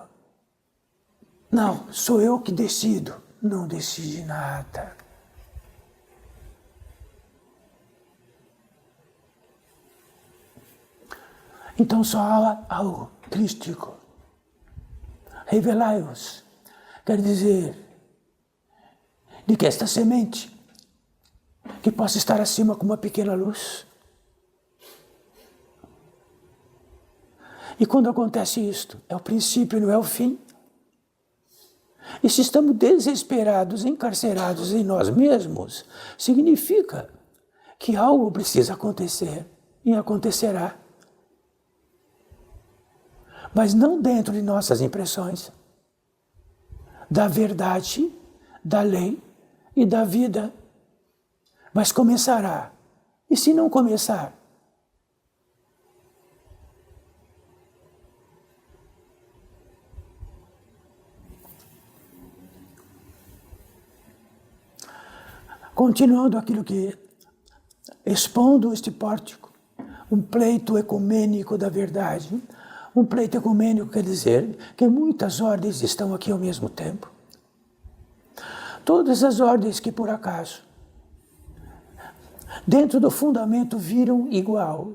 Não, sou eu que decido. Não decide nada. Então só há algo crístico. Revelai-vos. Quer dizer, de que esta semente, que possa estar acima como uma pequena luz, E quando acontece isto, é o princípio, não é o fim. E se estamos desesperados, encarcerados em nós mesmos, significa que algo precisa acontecer e acontecerá. Mas não dentro de nossas impressões, da verdade, da lei e da vida. Mas começará. E se não começar? Continuando aquilo que expondo este pórtico, um pleito ecumênico da verdade. Um pleito ecumênico quer dizer que muitas ordens estão aqui ao mesmo tempo. Todas as ordens que por acaso, dentro do fundamento, viram igual,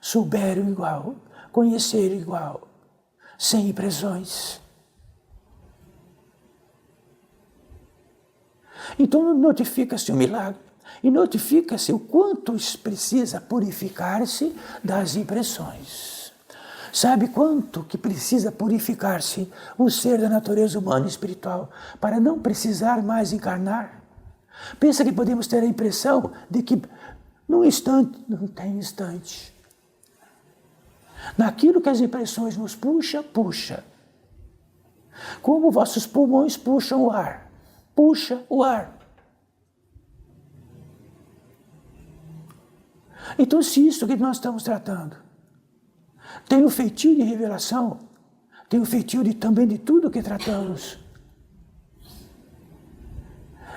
souberam igual, conheceram igual, sem impressões. Então notifica-se o milagre e notifica-se o quanto precisa purificar-se das impressões. Sabe quanto que precisa purificar-se o ser da natureza humana e espiritual para não precisar mais encarnar? Pensa que podemos ter a impressão de que num instante, não tem instante. Naquilo que as impressões nos puxa. Como vossos pulmões puxam o ar. Puxa o ar. Então, se isso que nós estamos tratando tem o feitio de revelação, tem o feitio também de tudo que tratamos.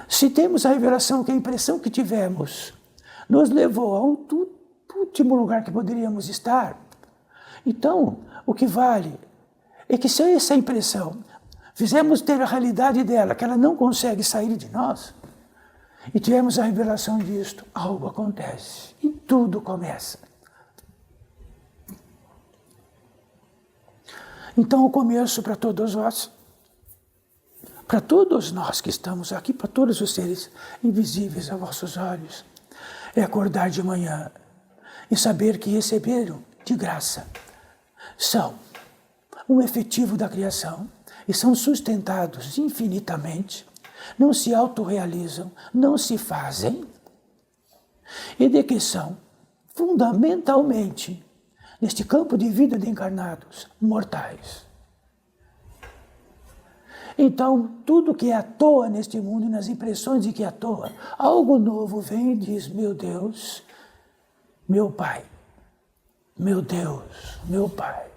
Se temos a revelação que a impressão que tivemos nos levou a um último lugar que poderíamos estar, então, o que vale é que se essa impressão fizemos ter a realidade dela, que ela não consegue sair de nós, e tivemos a revelação disto, algo acontece e tudo começa. Então o começo para todos nós que estamos aqui, para todos os seres invisíveis a vossos olhos, é acordar de manhã e saber que receberam de graça, são um efetivo da criação, e são sustentados infinitamente, não se autorrealizam, não se fazem, e de que são, fundamentalmente, neste campo de vida de encarnados, mortais. Então, tudo que é à toa neste mundo, e nas impressões de que é à toa, algo novo vem e diz, meu Deus, meu Pai, meu Deus, meu Pai.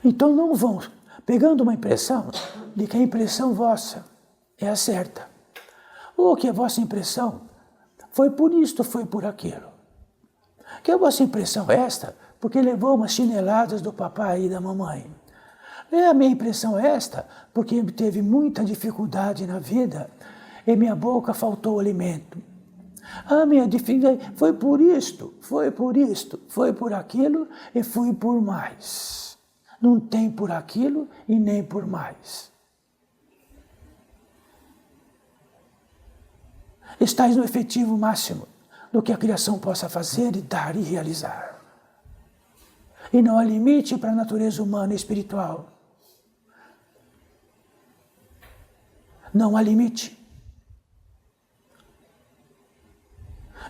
Então não vão pegando uma impressão de que a impressão vossa é a certa. Ou que a vossa impressão foi por isto, foi por aquilo. Que a vossa impressão é esta, porque levou umas chineladas do papai e da mamãe. A minha impressão é esta, porque teve muita dificuldade na vida e minha boca faltou alimento. A minha dificuldade foi por isto, foi por aquilo e fui por mais. Não tem por aquilo e nem por mais. Estais no efetivo máximo do que a criação possa fazer e dar e realizar. E não há limite para a natureza humana e espiritual. Não há limite.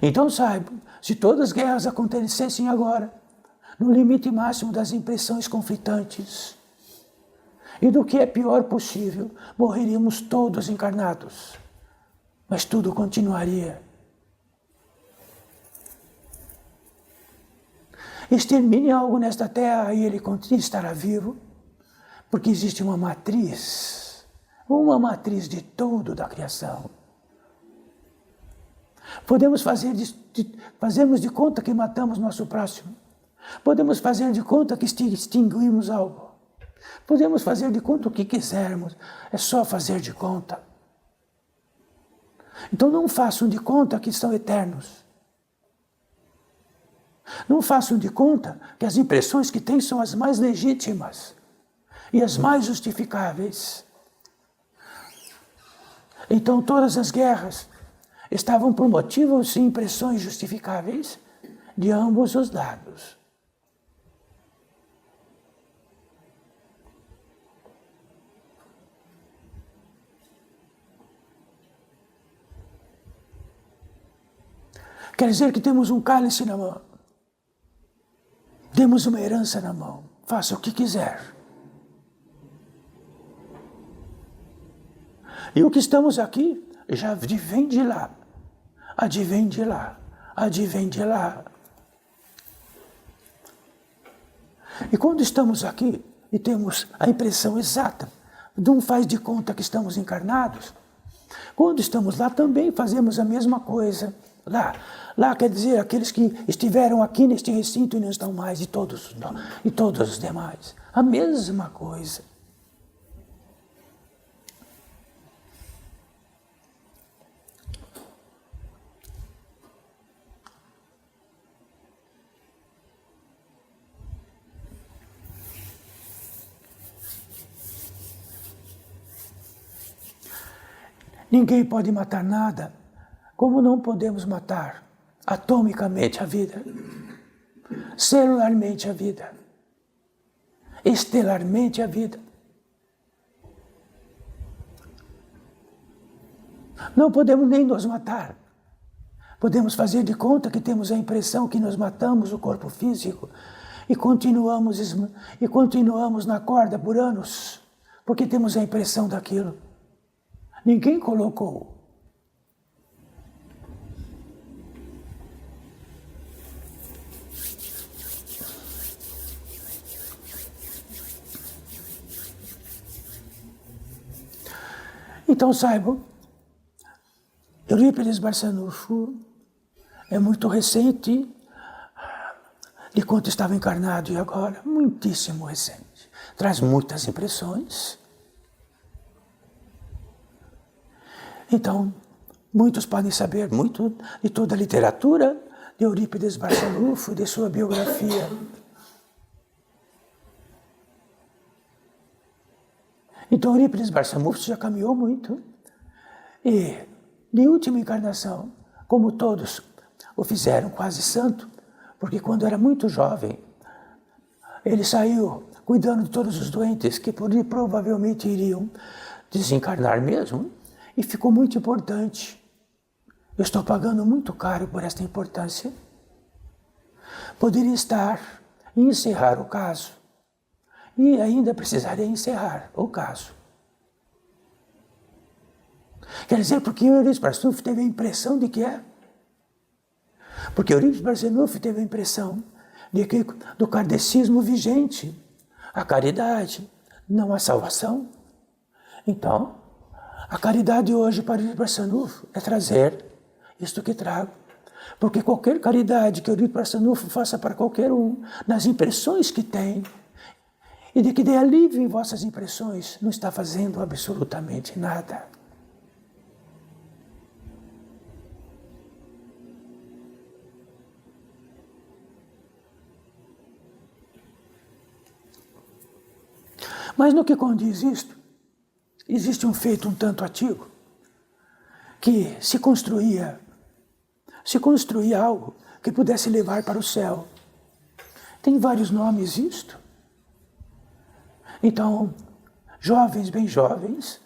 Então saibam, se todas as guerras acontecessem agora, no limite máximo das impressões conflitantes, e do que é pior possível, morreríamos todos encarnados, mas tudo continuaria. Extermine algo nesta terra e ele estará vivo, porque existe uma matriz de tudo da criação. Podemos fazermos de conta que matamos nosso próximo. Podemos fazer de conta que extinguimos algo. Podemos fazer de conta o que quisermos. É só fazer de conta. Então não façam de conta que são eternos. Não façam de conta que as impressões que têm são as mais legítimas e as mais justificáveis. Então todas as guerras estavam por motivos e impressões justificáveis de ambos os lados. Quer dizer que temos um cálice na mão, temos uma herança na mão, faça o que quiser. E o que estamos aqui já advém de lá, advém de lá, advém de lá. E quando estamos aqui e temos a impressão exata, não faz de conta que estamos encarnados, quando estamos lá também fazemos a mesma coisa. Lá quer dizer aqueles que estiveram aqui neste recinto e não estão mais, e todos os demais. A mesma coisa. Ninguém pode matar nada, como não podemos matar atomicamente a vida, celularmente a vida, estelarmente a vida. Não podemos nem nos matar. Podemos fazer de conta que temos a impressão que nos matamos o corpo físico e continuamos na corda por anos, porque temos a impressão daquilo. Ninguém colocou. Então saibam, Eurípides Barçanufo é muito recente de quando estava encarnado e agora, muitíssimo recente. Traz muitas impressões. Então, muitos podem saber muito de toda a literatura de Eurípides Barçanufo, de sua biografia. Então, Eurípides Barçanufo já caminhou muito. E, de última encarnação, como todos o fizeram quase santo, porque quando era muito jovem, ele saiu cuidando de todos os doentes que provavelmente iriam desencarnar mesmo, e ficou muito importante. Eu estou pagando muito caro por esta importância. Poderia estar e encerrar o caso. E ainda precisaria encerrar o caso. Quer dizer, porque Eurípides Barçanufo teve a impressão de que é. Porque Eurípides Barçanufo teve a impressão de que do kardecismo vigente, a caridade, não a salvação. Então, a caridade hoje para Eurípides Barçanufo é trazer isto que trago. Porque qualquer caridade que Eurípides Barçanufo faça para qualquer um, nas impressões que tem, e de que dê alívio em vossas impressões, não está fazendo absolutamente nada. Mas no que condiz isto, existe um feito um tanto antigo, que se construía algo que pudesse levar para o céu. Tem vários nomes isto. Então, jovens, bem jovens,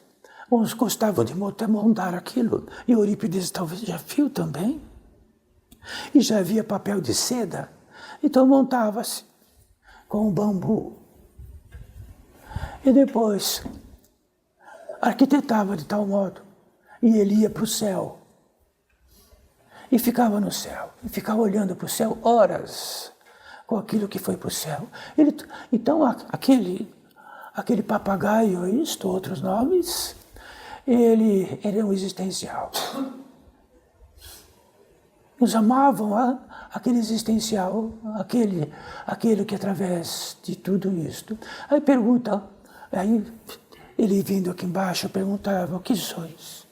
uns gostavam de montar aquilo, e Eurípides talvez já viu também, e já havia papel de seda, então montava-se com o bambu. E depois arquitetava de tal modo, e ele ia para o céu. E ficava no céu, e ficava olhando para o céu horas, com aquilo que foi para o céu. Então aquele papagaio, outros nomes, ele era um existencial. Nos amavam aquele existencial, aquele que através de tudo isto. Aí ele vindo aqui embaixo perguntava: o que sois?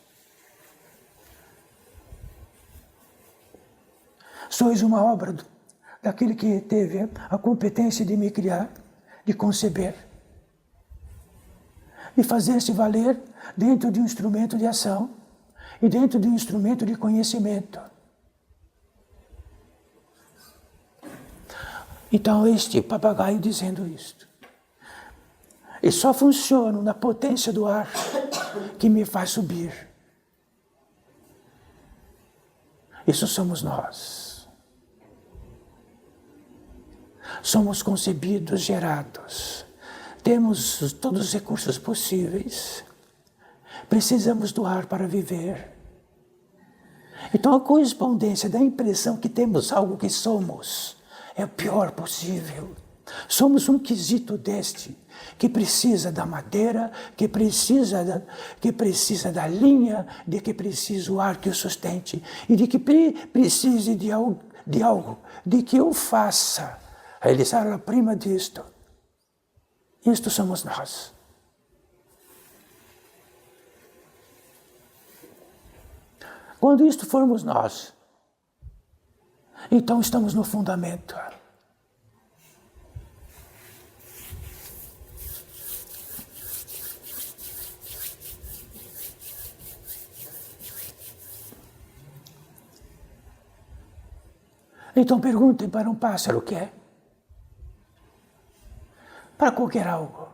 Sois uma obra daquele que teve a competência de me criar, de conceber, de fazer-se valer dentro de um instrumento de ação e dentro de um instrumento de conhecimento. Então, este papagaio dizendo isto. E só funciono na potência do ar que me faz subir. Isso somos nós. Somos concebidos, gerados. Temos todos os recursos possíveis. Precisamos do ar para viver. Então, a correspondência da impressão que temos algo que somos é o pior possível. Somos um quesito deste, que precisa da madeira, que precisa da linha, de que precisa o ar que o sustente, e de que precise de algo, de que eu faça realizar a prima disto. Isto somos nós. Quando isto formos nós, então estamos no fundamento. Então perguntem para um pássaro o que é. Para qualquer algo.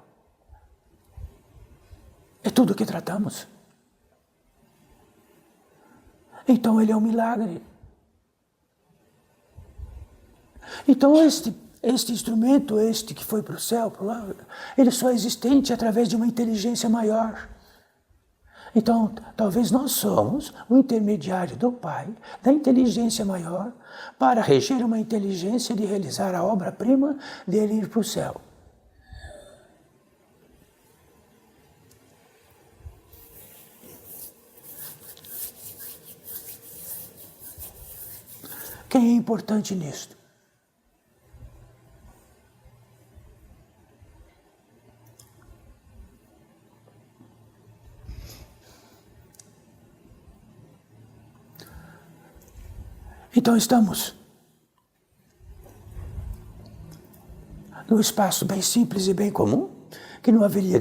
É tudo o que tratamos. Então ele é um milagre. Então este instrumento, este que foi para o céu, ele só é existente através de uma inteligência maior. Então, talvez nós somos o intermediário do Pai, da inteligência maior, para reger uma inteligência de realizar a obra-prima dele ir para o céu. Quem é importante nisto? Então estamos num espaço bem simples e bem comum, que não haveria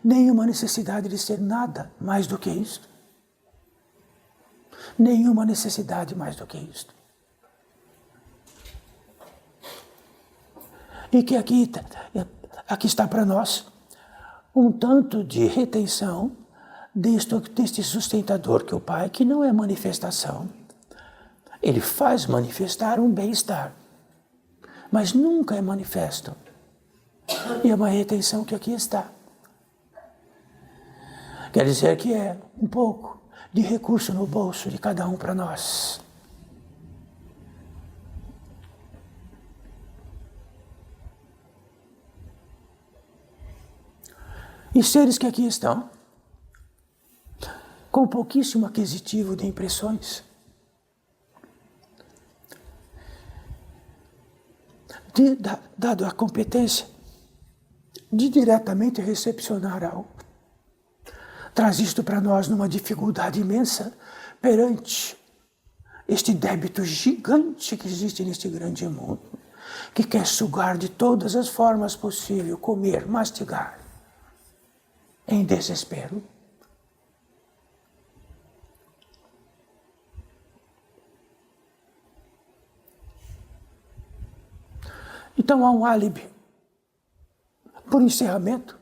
nenhuma necessidade de ser nada mais do que isto. Nenhuma necessidade mais do que isto. E que aqui está para nós um tanto de retenção deste sustentador que é o Pai, que não é manifestação. Ele faz manifestar um bem-estar, mas nunca é manifesto. E é uma retenção que aqui está. Quer dizer que é um pouco de recurso no bolso de cada um para nós. E seres que aqui estão, com pouquíssimo aquisitivo de impressões, dado a competência de diretamente recepcionar algo, traz isto para nós numa dificuldade imensa perante este débito gigante que existe neste grande mundo, que quer sugar de todas as formas possíveis, comer, mastigar, em desespero. Então há um álibi, por encerramento,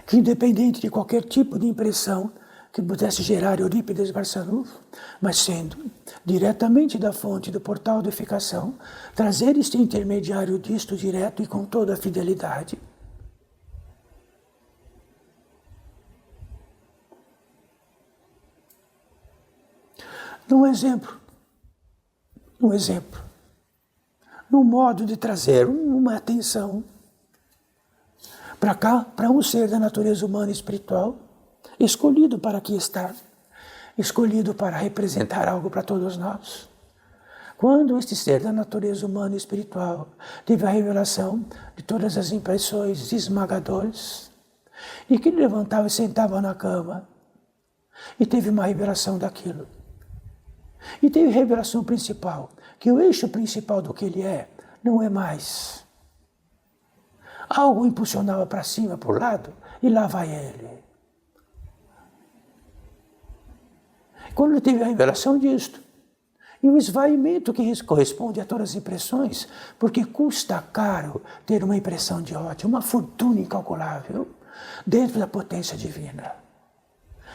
que independente de qualquer tipo de impressão que pudesse gerar Eurípides Barçanufo, mas sendo diretamente da fonte do portal de edificação, trazer este intermediário disto direto e com toda a fidelidade. Um exemplo, no modo de trazer uma atenção para cá, para um ser da natureza humana e espiritual, escolhido para aqui estar, escolhido para representar algo para todos nós. Quando este ser da natureza humana e espiritual teve a revelação de todas as impressões esmagadoras, e que ele levantava e sentava na cama, e teve uma revelação daquilo. E teve a revelação principal, que o eixo principal do que ele é, não é mais. Algo impulsionava para cima, para o lado, e lá vai ele. Quando ele teve a revelação disto, e o esvaimento que corresponde a todas as impressões, porque custa caro ter uma impressão de ódio, uma fortuna incalculável, dentro da potência divina.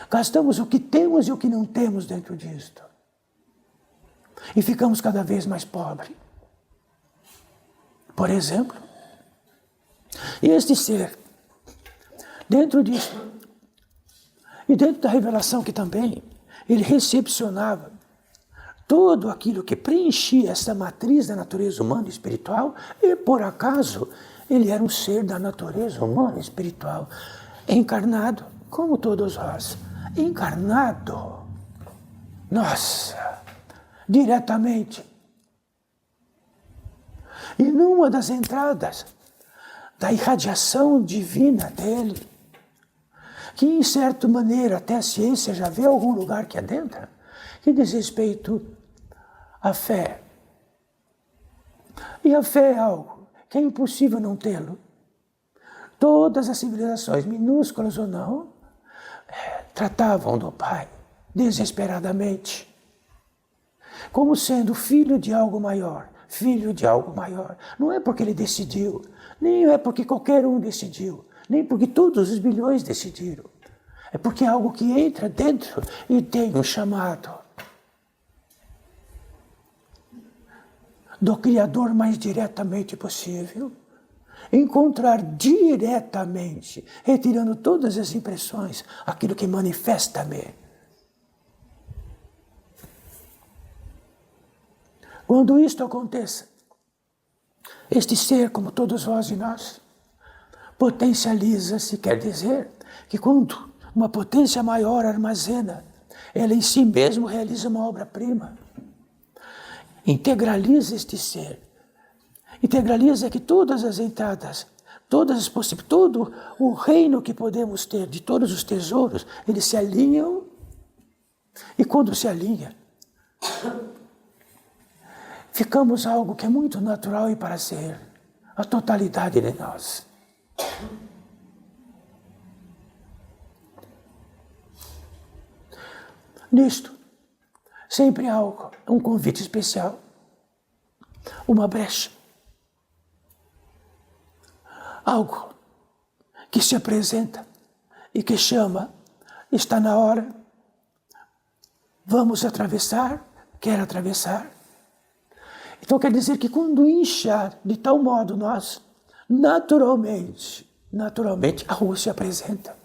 Gastamos o que temos e o que não temos dentro disto. E ficamos cada vez mais pobres. Por exemplo, este ser, dentro disso, e dentro da revelação que também, ele recepcionava tudo aquilo que preenchia essa matriz da natureza humana e espiritual, e por acaso ele era um ser da natureza humana e espiritual, encarnado, como todos nós, encarnado, nossa, diretamente. E numa das entradas da irradiação divina dele, que em certa maneira até a ciência já vê algum lugar que adentra, que diz respeito à fé. E a fé é algo que é impossível não tê-lo. Todas as civilizações, minúsculas ou não, tratavam do Pai desesperadamente, como sendo filho de algo maior, filho de algo maior. Não é porque ele decidiu, nem é porque qualquer um decidiu, nem porque todos os bilhões decidiram. É porque é algo que entra dentro e tem um chamado do Criador mais diretamente possível, encontrar diretamente, retirando todas as impressões, aquilo que manifesta-me. Quando isto aconteça, este ser, como todos vós e nós, potencializa-se, quer dizer que quando uma potência maior armazena, ela em si mesmo realiza uma obra-prima. Integraliza este ser. Integraliza que todas as entradas, todas as possibilidades, todo o reino que podemos ter, de todos os tesouros, eles se alinham. E quando se alinha, ficamos algo que é muito natural e para ser a totalidade de nós. Nisto, sempre há algo, um convite especial, uma brecha, algo que se apresenta e que chama, está na hora, vamos atravessar, quer atravessar. Então quer dizer que quando inchar de tal modo nós, naturalmente, a rua se apresenta.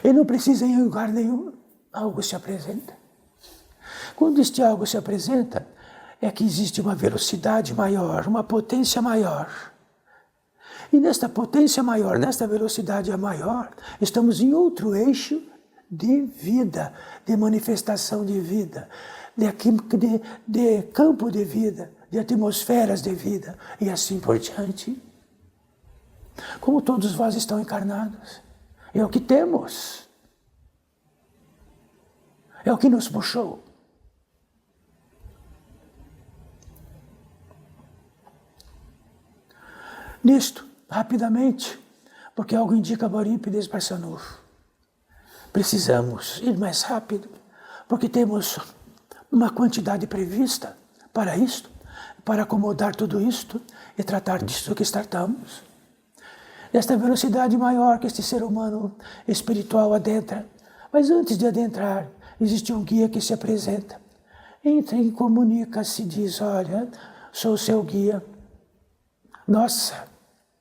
E não precisa ir em lugar nenhum, algo se apresenta. Quando este algo se apresenta, é que existe uma velocidade maior, uma potência maior. E nesta potência maior, nesta velocidade maior, estamos em outro eixo de vida, de manifestação de vida, de campo de vida, de atmosferas de vida, e assim por diante. Como todos vós estão encarnados, é o que temos, é o que nos puxou. Nisto, rapidamente, porque algo indica Barípides Barçanufo, precisamos ir mais rápido, porque temos uma quantidade prevista para isto, para acomodar tudo isto e tratar disso que tratamos. Nesta velocidade maior que este ser humano espiritual adentra. Mas antes de adentrar, existe um guia que se apresenta. Entra e comunica-se, diz, olha, sou o seu guia. Nossa,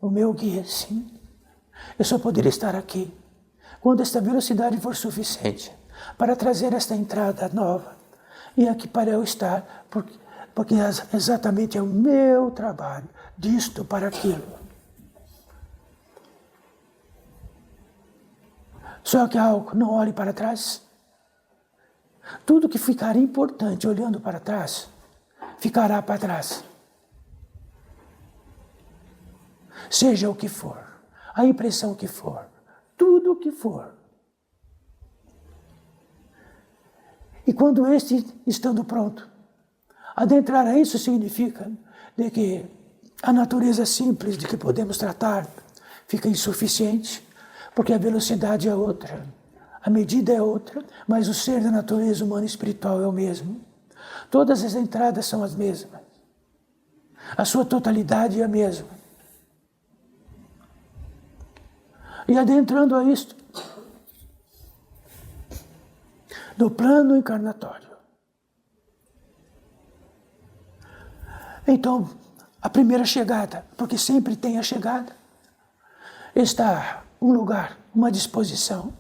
o meu guia, sim. Eu só poderia estar aqui quando esta velocidade for suficiente para trazer esta entrada nova. E aqui para eu estar, porque exatamente é o meu trabalho, disto para aquilo. Só que algo, não olhe para trás. Tudo que ficar importante olhando para trás, ficará para trás. Seja o que for, a impressão que for, tudo o que for. E quando este, estando pronto, adentrar a isso significa de que a natureza simples de que podemos tratar fica insuficiente, Porque a velocidade é outra, a medida é outra, mas o ser da natureza humana e espiritual é o mesmo. Todas as entradas são as mesmas. A sua totalidade é a mesma. E adentrando a isto, no plano encarnatório. Então, a primeira chegada, porque sempre tem a chegada, está um lugar, uma disposição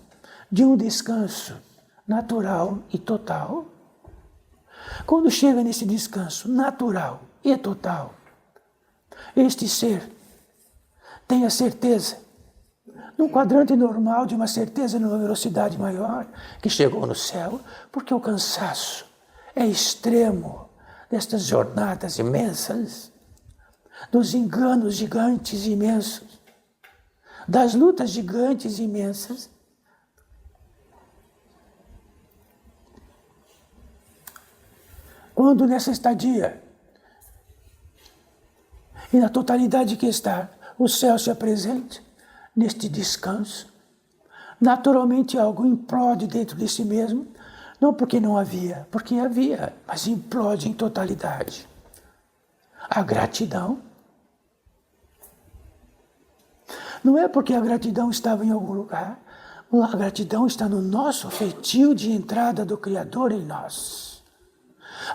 de um descanso natural e total. Quando chega nesse descanso natural e total, este ser tem a certeza, num quadrante normal, de uma certeza numa velocidade maior, que chegou no céu, porque o cansaço é extremo destas jornadas imensas, dos enganos gigantes e imensos, das lutas gigantes e imensas. Quando nessa estadia, e na totalidade que está, o céu se apresenta, neste descanso, naturalmente algo implode dentro de si mesmo, não porque não havia, porque havia, mas implode em totalidade. A gratidão. Não é porque a gratidão estava em algum lugar, a gratidão está no nosso feitio de entrada do Criador em nós.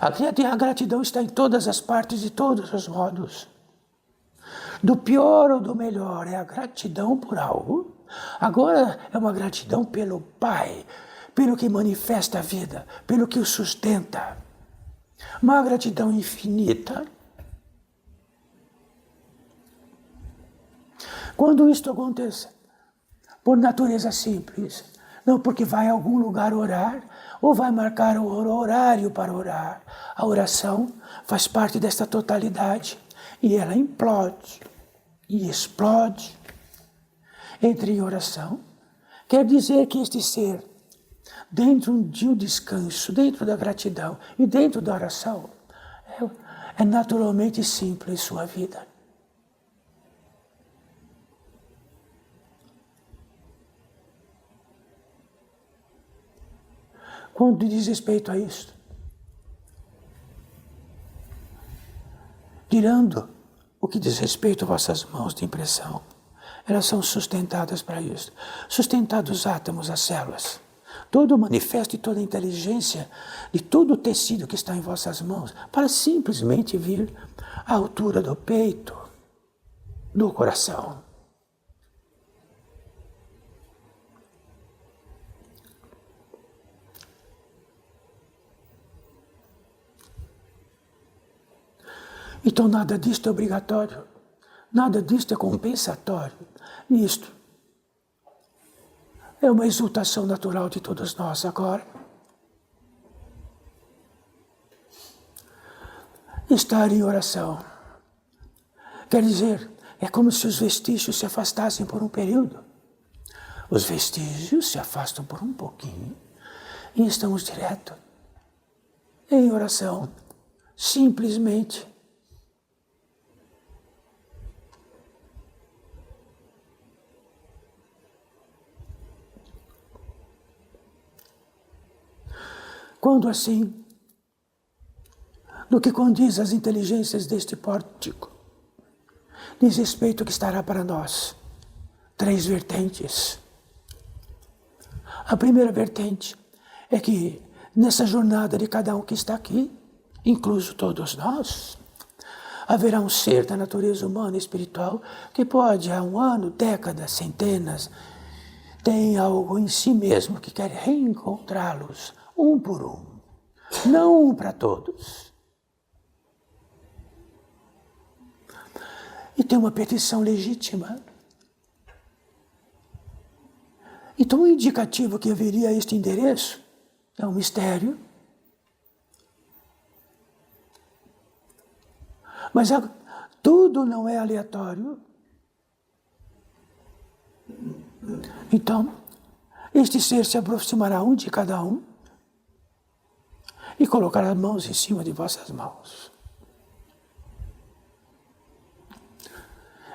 A gratidão está em todas as partes, de todos os modos. Do pior ou do melhor, é a gratidão por algo. Agora é uma gratidão pelo Pai, pelo que manifesta a vida, pelo que o sustenta. Uma gratidão infinita. Quando isto aconteça, por natureza simples, não porque vai a algum lugar orar, ou vai marcar o horário para orar. A oração faz parte desta totalidade e ela implode e explode. Entre em oração, quer dizer que este ser, dentro de um descanso, dentro da gratidão e dentro da oração, é naturalmente simples sua vida. Quando diz respeito a isto, tirando o que diz respeito a vossas mãos de impressão, elas são sustentadas para isso. Sustentados os átomos, as células, todo o manifesto e toda a inteligência de todo o tecido que está em vossas mãos, para simplesmente vir à altura do peito, do coração. Então nada disto é obrigatório, nada disto é compensatório. Isto é uma exultação natural de todos nós agora. Estar em oração quer dizer, é como se os vestígios se afastassem por um período. Os vestígios se afastam por um pouquinho e estamos direto em oração, simplesmente. Quando assim, no que condiz às inteligências deste pórtico, diz respeito que estará para nós 3 vertentes. A primeira vertente é que nessa jornada de cada um que está aqui, incluso todos nós, haverá um ser da natureza humana e espiritual que pode há 1 ano, décadas, centenas, tem algo em si mesmo que quer reencontrá-los um por um, não um para todos. E tem uma petição legítima. Então o indicativo que haveria este endereço é um mistério. Mas tudo não é aleatório. Então, este ser se aproximará um de cada um e colocará as mãos em cima de vossas mãos.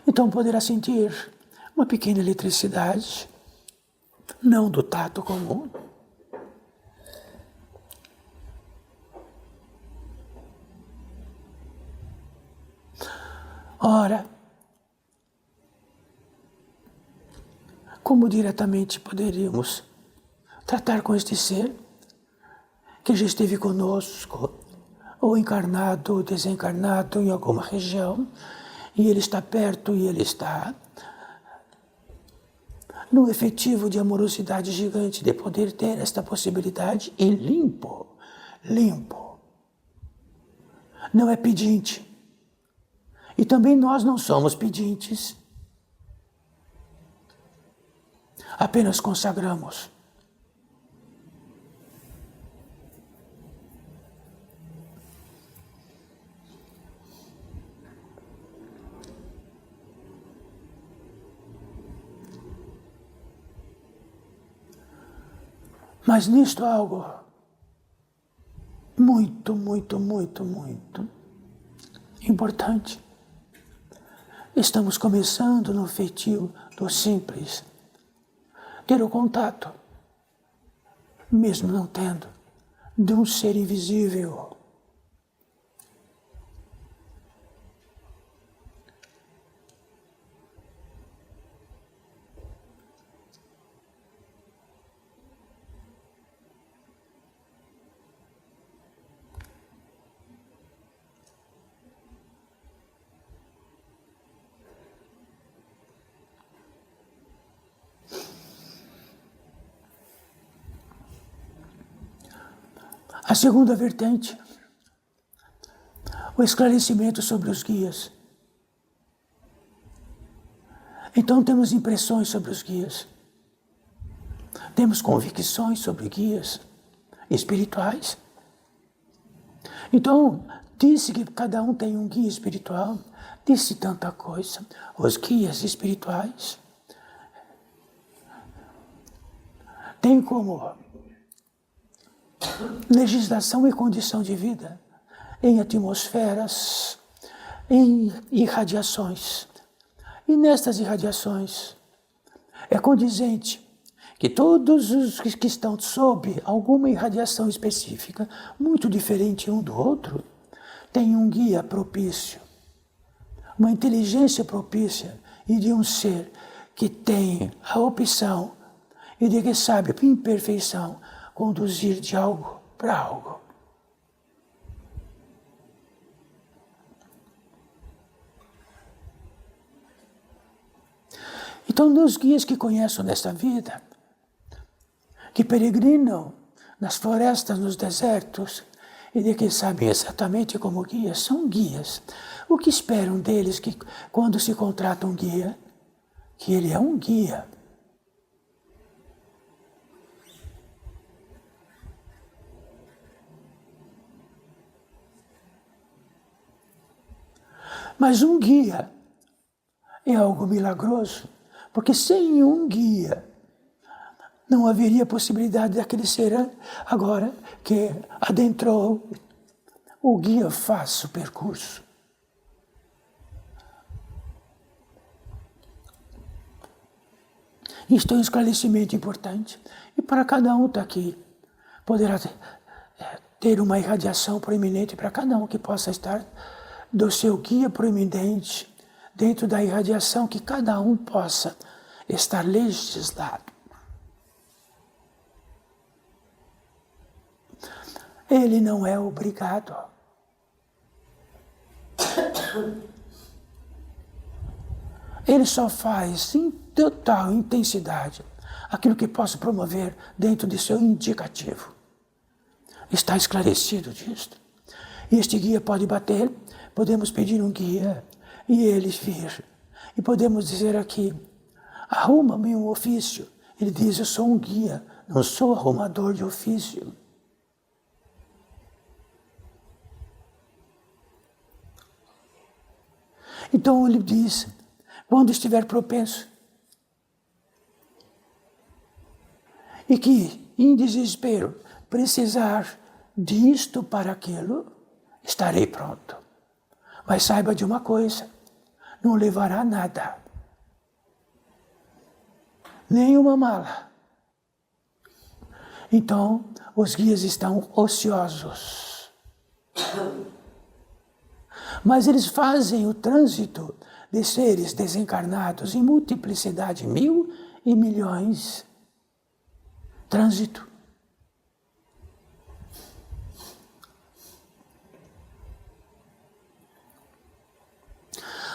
Então poderá sentir uma pequena eletricidade não do tato comum. Ora, como diretamente poderíamos tratar com este ser que já esteve conosco, ou encarnado ou desencarnado em alguma região, e ele está perto e ele está num efetivo de amorosidade gigante de poder ter esta possibilidade e limpo. Não é pedinte. E também nós não somos pedintes. Apenas consagramos. Mas nisto há algo muito importante. Estamos começando no feitio do simples. Ter o contato, mesmo não tendo, de um ser invisível. A segunda vertente, o esclarecimento sobre os guias. Então temos impressões sobre os guias. Temos convicções sobre guias espirituais. Então, disse que cada um tem um guia espiritual, disse tanta coisa. Os guias espirituais têm como legislação e condição de vida em atmosferas, em irradiações. E nestas irradiações é condizente que todos os que estão sob alguma irradiação específica, muito diferente um do outro, têm um guia propício, uma inteligência propícia e de um ser que tem a opção e de que sabe, em perfeição, conduzir de algo para algo. Então, nos guias que conheço nesta vida, que peregrinam nas florestas, nos desertos, e de que sabem exatamente como guias, são guias. O que esperam deles que, quando se contrata um guia, que ele é um guia. Mas um guia é algo milagroso, porque sem um guia não haveria possibilidade daquele ser agora que adentrou. O guia faz o percurso. Isto é um esclarecimento importante. E para cada um está aqui, poderá ter uma irradiação proeminente para cada um que possa estar do seu guia proeminente, dentro da irradiação que cada um possa estar legislado. Ele não é obrigado. Ele só faz em total intensidade aquilo que possa promover dentro de seu indicativo. Está esclarecido disto. Este guia pode bater, podemos pedir um guia e ele vir. E podemos dizer aqui, arruma-me um ofício. Ele diz, eu sou um guia, não sou arrumador de ofício. Então ele diz, quando estiver propenso, e que, em desespero, precisar disto para aquilo, estarei pronto. Mas saiba de uma coisa, não levará nada. Nem uma mala, Então, os guias estão ociosos. Mas eles fazem o trânsito de seres desencarnados em multiplicidade, 1.000 e milhões. Trânsito.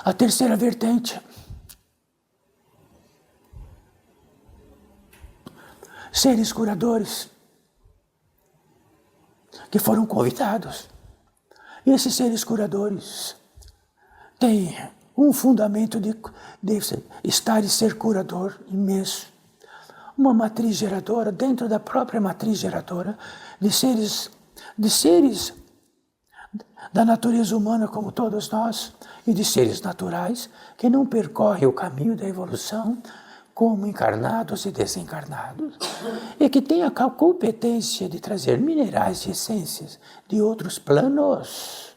A terceira vertente. Seres curadores que foram convidados. E esses seres curadores têm um fundamento de estar e ser curador imenso. Uma matriz geradora, dentro da própria matriz geradora, de seres da natureza humana como todos nós, e de seres naturais que não percorrem o caminho da evolução como encarnados e desencarnados, e que têm a competência de trazer minerais e essências de outros planos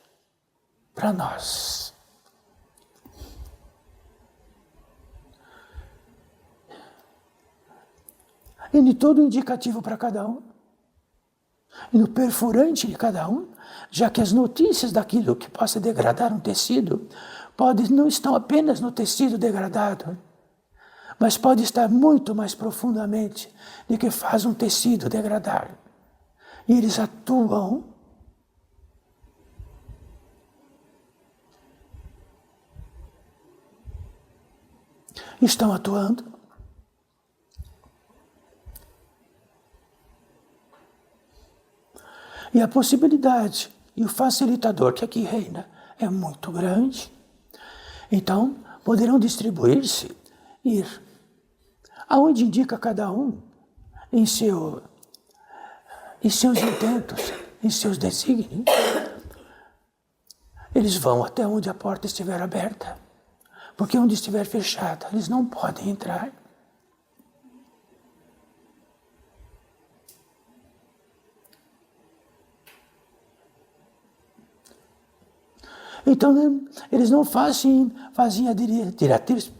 para nós. E de todo indicativo para cada um, e no perfurante de cada um, já que as notícias daquilo que possa degradar um tecido não estão apenas no tecido degradado, mas pode estar muito mais profundamente do que faz um tecido degradar. E eles atuam estão atuando e a possibilidade e o facilitador que aqui reina é muito grande. Então, poderão distribuir-se, ir aonde indica cada um em seus intentos, em seus desígnios. Eles vão até onde a porta estiver aberta, porque onde estiver fechada, eles não podem entrar. Então, eles não fazem a diretriz,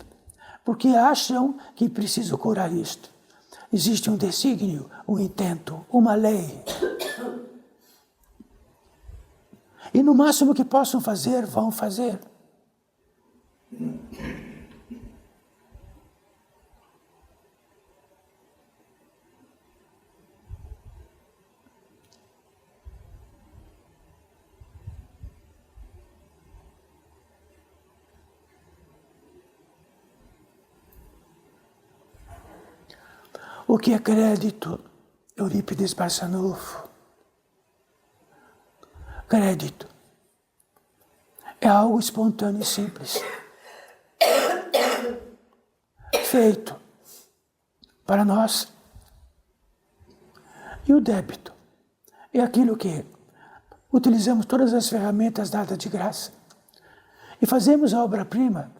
porque acham que precisam curar isto. Existe um desígnio, um intento, uma lei. E no máximo que possam fazer, vão fazer. O que é crédito? Eurípides Barçanufo. Crédito é algo espontâneo e simples, feito para nós. E o débito é aquilo que utilizamos todas as ferramentas dadas de graça e fazemos a obra-prima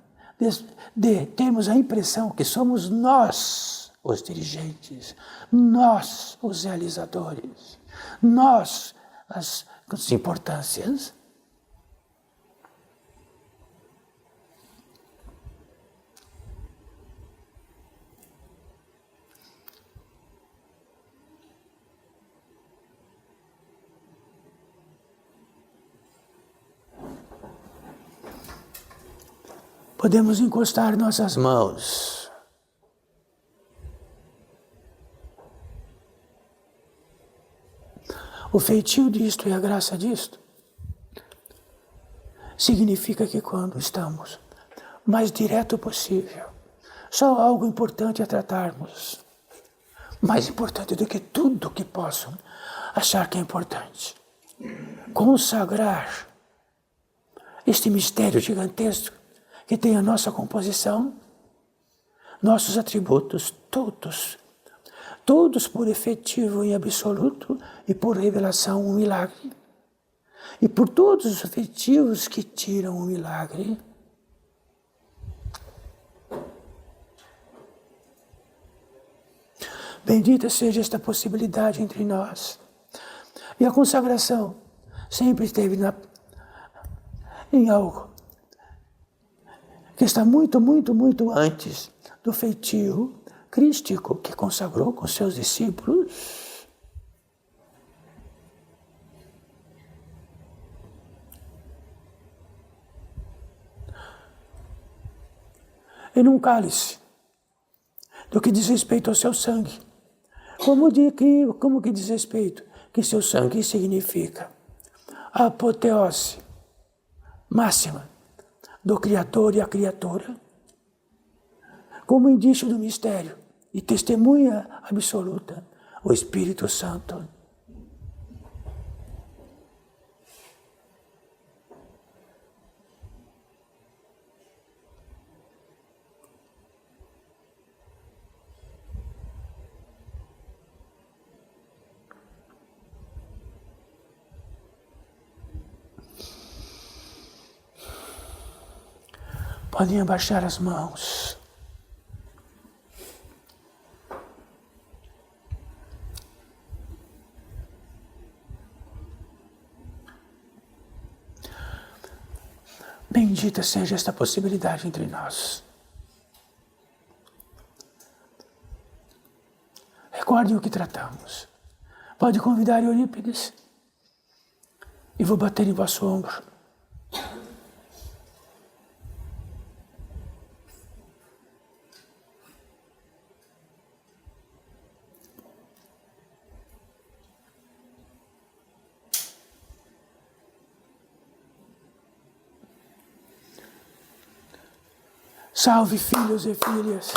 de termos a impressão que somos nós os dirigentes, nós os realizadores, nós as importâncias. Podemos encostar nossas mãos o feitio disto e a graça disto significa que quando estamos mais direto possível, só algo importante a tratarmos, mais importante do que tudo que possam achar que é importante, consagrar este mistério gigantesco que tem a nossa composição, nossos atributos, todos por efetivo e absoluto e por revelação um milagre. E por todos os efetivos que tiram o milagre, bendita seja esta possibilidade entre nós. E a consagração sempre esteve em algo que está muito, muito, muito antes do feitio crístico que consagrou com seus discípulos. e num cálice, do que diz respeito ao seu sangue. Como que diz respeito? Que seu sangue significa a apoteose máxima do Criador e a criatura, como indício do mistério e testemunha absoluta, o Espírito Santo. Podem abaixar as mãos. Bendita seja esta possibilidade entre nós. Recordem o que tratamos. Pode convidar Eurípides e vou bater em vosso ombro. Salve, filhos e filhas.